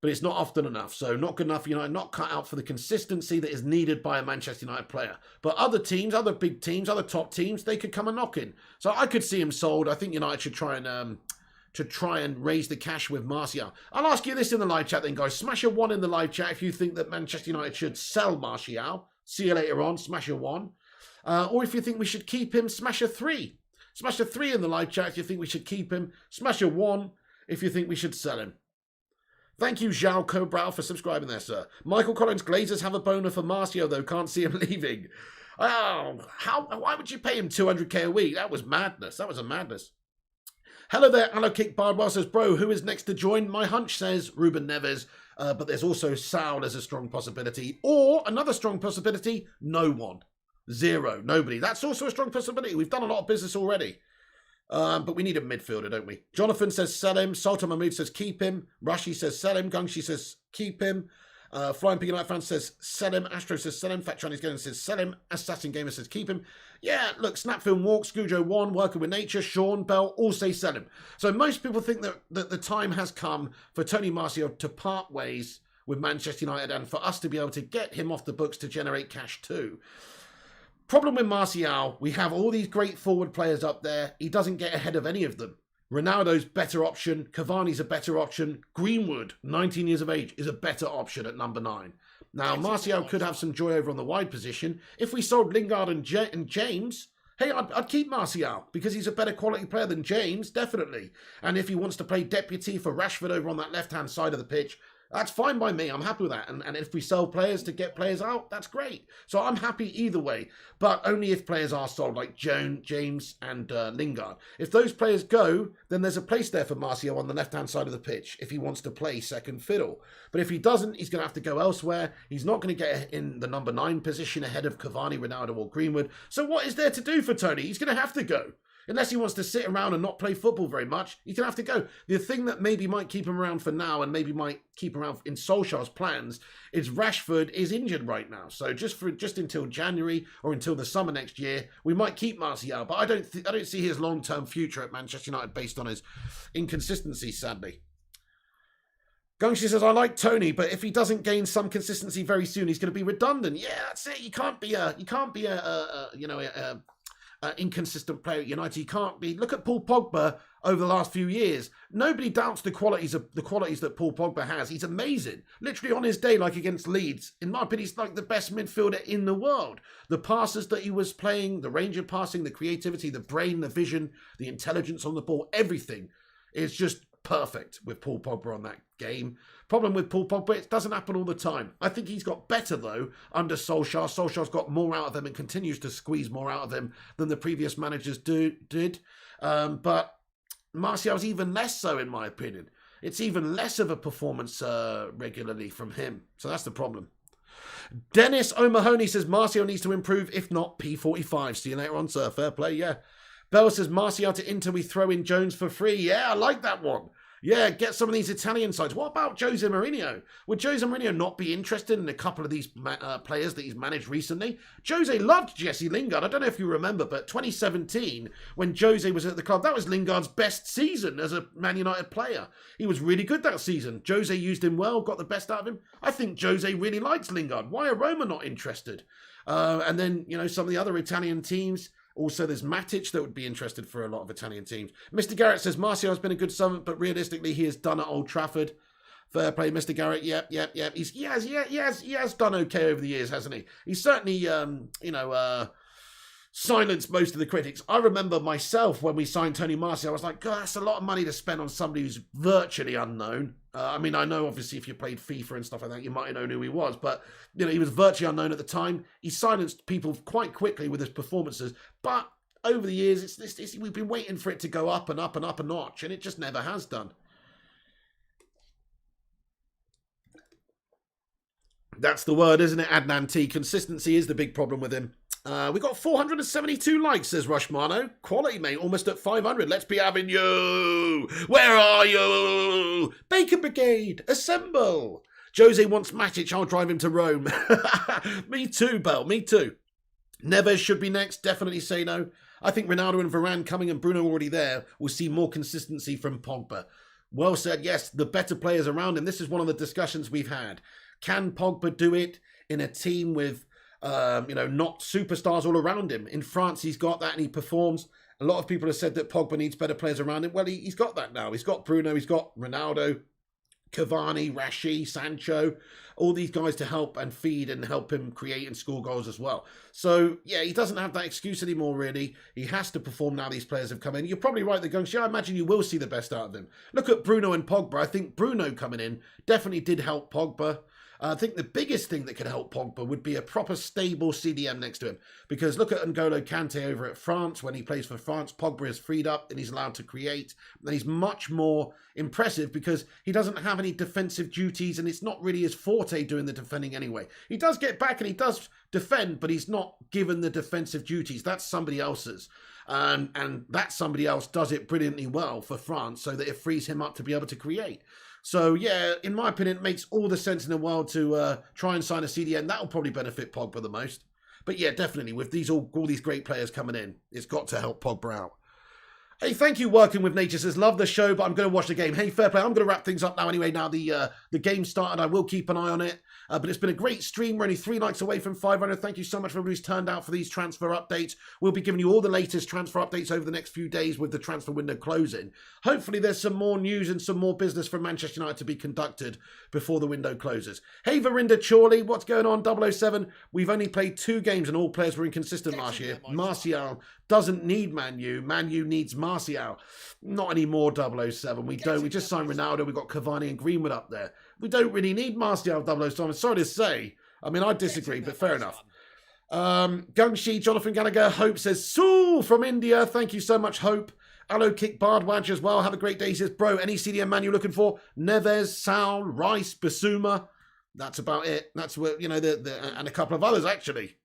But it's not often enough. So not good enough for United, not cut out for the consistency that is needed by a Manchester United player. But other teams, other big teams, other top teams, they could come a knocking. So I could see him sold. I think United should try and raise the cash with Martial. I'll ask you this in the live chat then, guys. Smash a 1 in the live chat if you think that Manchester United should sell Martial. See you later on. Smash a 1. Or if you think we should keep him, smash a 3. Smash a 3 in the live chat if you think we should keep him. Smash a 1 if you think we should sell him. Thank you, Zhao Cobrow, for subscribing there, sir. Michael Collins, Glazers have a boner for Marcio, though. Can't see him leaving. Oh, why would you pay him 200k a week? That was madness. That was a madness. Hello there, Allo Kick Bardwell says, bro, who is next to join? My hunch says Ruben Neves, but there's also Saul as a strong possibility. Or another strong possibility, no one. Zero, nobody. That's also a strong possibility. We've done a lot of business already. But we need a midfielder, don't we? Jonathan says sell him. Sultan Mahmood says keep him. Rashi says sell him. Gungshi says keep him. Flying Pig United fan says sell him. Astro says sell him. Fat Chinese Gamer says sell him. Assassin Gamer says keep him. Yeah, look, Snapfilm Walk, Scujo 1, Working with Nature, Sean Bell all say sell him. So most people think that the time has come for Tony Marcio to part ways with Manchester United and for us to be able to get him off the books to generate cash too. Problem with Martial, we have all these great forward players up there. He doesn't get ahead of any of them. Ronaldo's better option. Cavani's a better option. Greenwood, 19 years of age, is a better option at number 9. Now, Martial could have some joy over on the wide position. If we sold Lingard and James, hey, I'd keep Martial because he's a better quality player than James, definitely. And if he wants to play deputy for Rashford over on that left-hand side of the pitch, that's fine by me. I'm happy with that. And if we sell players to get players out, that's great. So I'm happy either way. But only if players are sold, like James and Lingard. If those players go, then there's a place there for Marcio on the left-hand side of the pitch if he wants to play second fiddle. But if he doesn't, he's going to have to go elsewhere. He's not going to get in the number 9 position ahead of Cavani, Ronaldo or Greenwood. So what is there to do for Tony? He's going to have to go. Unless he wants to sit around and not play football very much, he's going to have to go. The thing that maybe might keep him around for now and maybe might keep him around in Solskjaer's plans is Rashford is injured right now. So just until January or until the summer next year, we might keep Martial. But I don't see his long-term future at Manchester United based on his inconsistency, sadly. Gungshi says, I like Tony, but if he doesn't gain some consistency very soon, he's going to be redundant. Yeah, that's it. You can't be inconsistent player at United. You can't be. Look at Paul Pogba over the last few years. Nobody doubts the qualities that Paul Pogba has. He's amazing. Literally on his day, like against Leeds, in my opinion, he's like the best midfielder in the world. The passes that he was playing, the range of passing, the creativity, the brain, the vision, the intelligence on the ball, everything is just perfect with Paul Pogba on that game. Problem with Paul Pogba, it doesn't happen all the time. I think he's got better, though, under Solskjaer. Solskjaer's got more out of him and continues to squeeze more out of him than the previous managers did. But Martial's even less so, in my opinion. It's even less of a performance regularly from him. So that's the problem. Dennis O'Mahony says Martial needs to improve, if not P45. See you later on, sir. Fair play, yeah. Bell says Martial to Inter, we throw in Jones for free. Yeah, I like that one. Yeah, get some of these Italian sides. What about Jose Mourinho? Would Jose Mourinho not be interested in a couple of these players that he's managed recently? Jose loved Jesse Lingard. I don't know if you remember, but 2017, when Jose was at the club, that was Lingard's best season as a Man United player. He was really good that season. Jose used him well, got the best out of him. I think Jose really likes Lingard. Why are Roma not interested? And then, some of the other Italian teams. Also, there's Matic that would be interested for a lot of Italian teams. Mr. Garrett says, Martial has been a good servant, but realistically, he has done at Old Trafford. Fair play, Mr. Garrett. Yep. He has done okay over the years, hasn't he? He's certainly, silenced most of the critics. I remember myself when we signed Tony Martial, I was like, God, that's a lot of money to spend on somebody who's virtually unknown. I know, obviously, if you played FIFA and stuff like that, you might have known who he was. But, he was virtually unknown at the time. He silenced people quite quickly with his performances. But over the years, we've been waiting for it to go up and up and up a notch, and it just never has done. That's the word, isn't it, Adnan T? Consistency is the big problem with him. We got 472 likes, says Rushmano. Quality, mate, almost at 500. Let's be having you. Where are you? Baker Brigade, assemble. Jose wants Matic. I'll drive him to Rome. Me too, Bell. Me too. Neves should be next. Definitely say no. I think Ronaldo and Varane coming and Bruno already there will see more consistency from Pogba. Well said. Yes, the better players around him. This is one of the discussions we've had. Can Pogba do it in a team with not superstars all around him? In France, he's got that and he performs. A lot of people have said that Pogba needs better players around him. Well, he's got that now. He's got Bruno, he's got Ronaldo. Cavani, Rashi, Sancho, all these guys to help and feed and help him create and score goals as well. So, yeah, he doesn't have that excuse anymore, really. He has to perform now these players have come in. You're probably right, the Gungshi. I imagine you will see the best out of them. Look at Bruno and Pogba. I think Bruno coming in definitely did help Pogba. I think the biggest thing that could help Pogba would be a proper stable CDM next to him. Because look at N'Golo Kante over at France. When he plays for France, Pogba is freed up and he's allowed to create. And he's much more impressive because he doesn't have any defensive duties and it's not really his forte doing the defending anyway. He does get back and he does defend, but he's not given the defensive duties. That's somebody else's. And that somebody else does it brilliantly well for France so that it frees him up to be able to create. So, yeah, in my opinion, it makes all the sense in the world to try and sign a CDM. That will probably benefit Pogba the most. But, yeah, definitely, with all these great players coming in, it's got to help Pogba out. Hey, thank you, Working with Nature says, love the show, but I'm going to watch the game. Hey, fair play. I'm going to wrap things up now anyway. Now the game started. I will keep an eye on it. But it's been a great stream. We're only 3 likes away from 500. Thank you so much for everybody who's turned out for these transfer updates. We'll be giving you all the latest transfer updates over the next few days with the transfer window closing. Hopefully there's some more news and some more business from Manchester United to be conducted before the window closes. Hey, Verinda Chorley, what's going on? 007. We've only played 2 games and all players were inconsistent last year. Martial doesn't need Man U. Man U needs Martial. Not anymore, 007. We don't. We just signed Ronaldo. We've got Cavani and Greenwood up there. We don't really need Martial, 007. I'm sorry to say. I mean, I disagree, but fair enough. Gungshi, Jonathan Gallagher, Hope says, Sue from India. Thank you so much, Hope. Hello, Kick Bardwadge as well. Have a great day. He says, bro, any CDM man you're looking for? Neves, Sal, Rice, Basuma. That's about it. That's what, you know, and a couple of others, actually.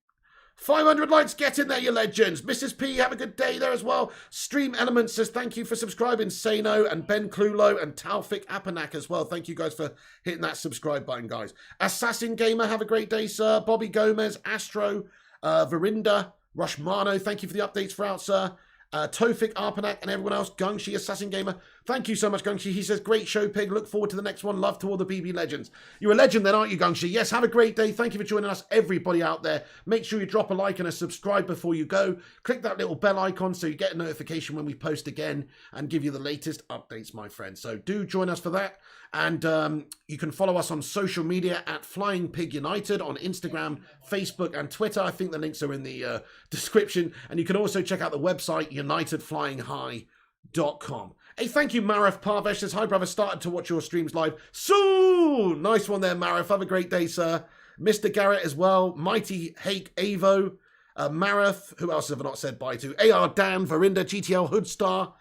500 likes, get in there, you legends. Mrs. P, have a good day there as well. Stream Elements says thank you for subscribing. Sano and Ben Clulo and Taufik Apanak as well. Thank you guys for hitting that subscribe button, guys. Assassin Gamer, have a great day, sir. Bobby Gomez, Astro, Verinda, Rushmano, thank you for the updates throughout, sir. Tofik Arpanak and everyone else. Gungshi, Assassin Gamer. Thank you so much, Gungshi. He says, great show, Pig. Look forward to the next one. Love to all the BB legends. You're a legend then, aren't you, Gungshi? Yes, have a great day. Thank you for joining us, everybody out there. Make sure you drop a like and a subscribe before you go. Click that little bell icon so you get a notification when we post again and give you the latest updates, my friends. So do join us for that. And you can follow us on social media at Flying Pig United on Instagram, Facebook, and Twitter. I think the links are in the description. And you can also check out the website, UnitedFlyingHigh.com. Hey, thank you, Marif Parvesh. Says, hi, brother. Started to watch your streams live soon. Nice one there, Marif. Have a great day, sir. Mr. Garrett as well. Mighty Hake Avo. Marif. Who else have I not said bye to? AR Dan, Verinda, GTL Hoodstar.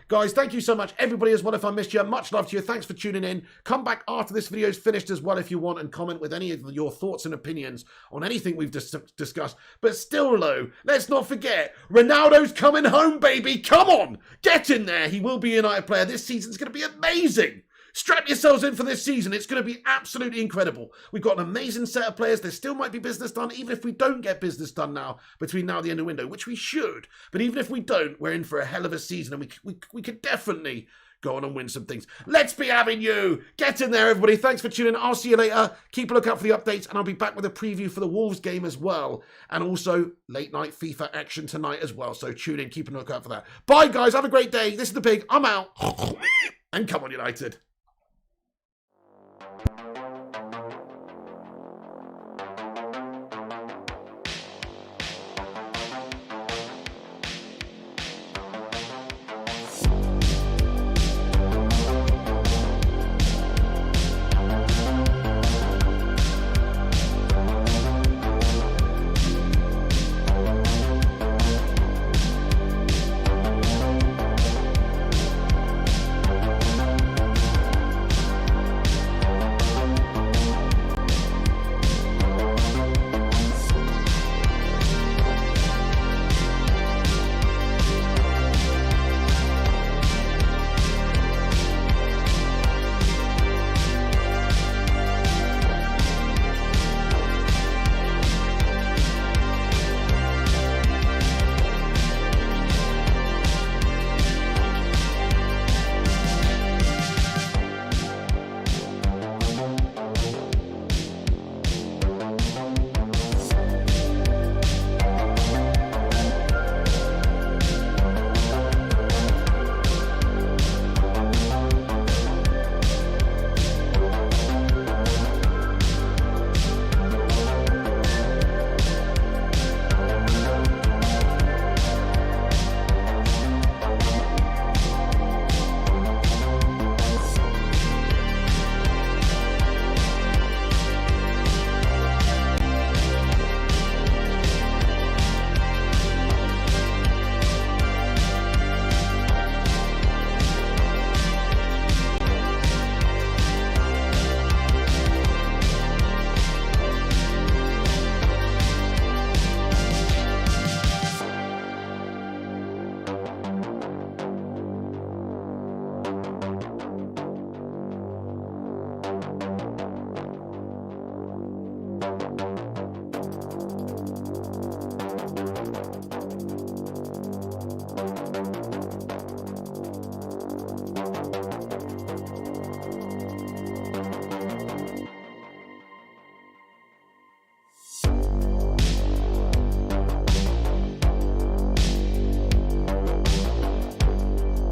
Guys, thank you so much. Everybody as well, if I missed you, much love to you. Thanks for tuning in. Come back after this video is finished as well if you want and comment with any of your thoughts and opinions on anything we've discussed. But still, though, let's not forget, Ronaldo's coming home, baby. Come on, get in there. He will be a United player. This season's going to be amazing. Strap yourselves in for this season. It's going to be absolutely incredible. We've got an amazing set of players. There still might be business done, even if we don't get business done now, between now and the end of the window, which we should. But even if we don't, we're in for a hell of a season, and we could definitely go on and win some things. Let's be having you. Get in there, everybody. Thanks for tuning in. I'll see you later. Keep a lookout for the updates, and I'll be back with a preview for the Wolves game as well, and also late night FIFA action tonight as well. So tune in. Keep a lookout for that. Bye, guys. Have a great day. This is the Pig. I'm out. And come on, United.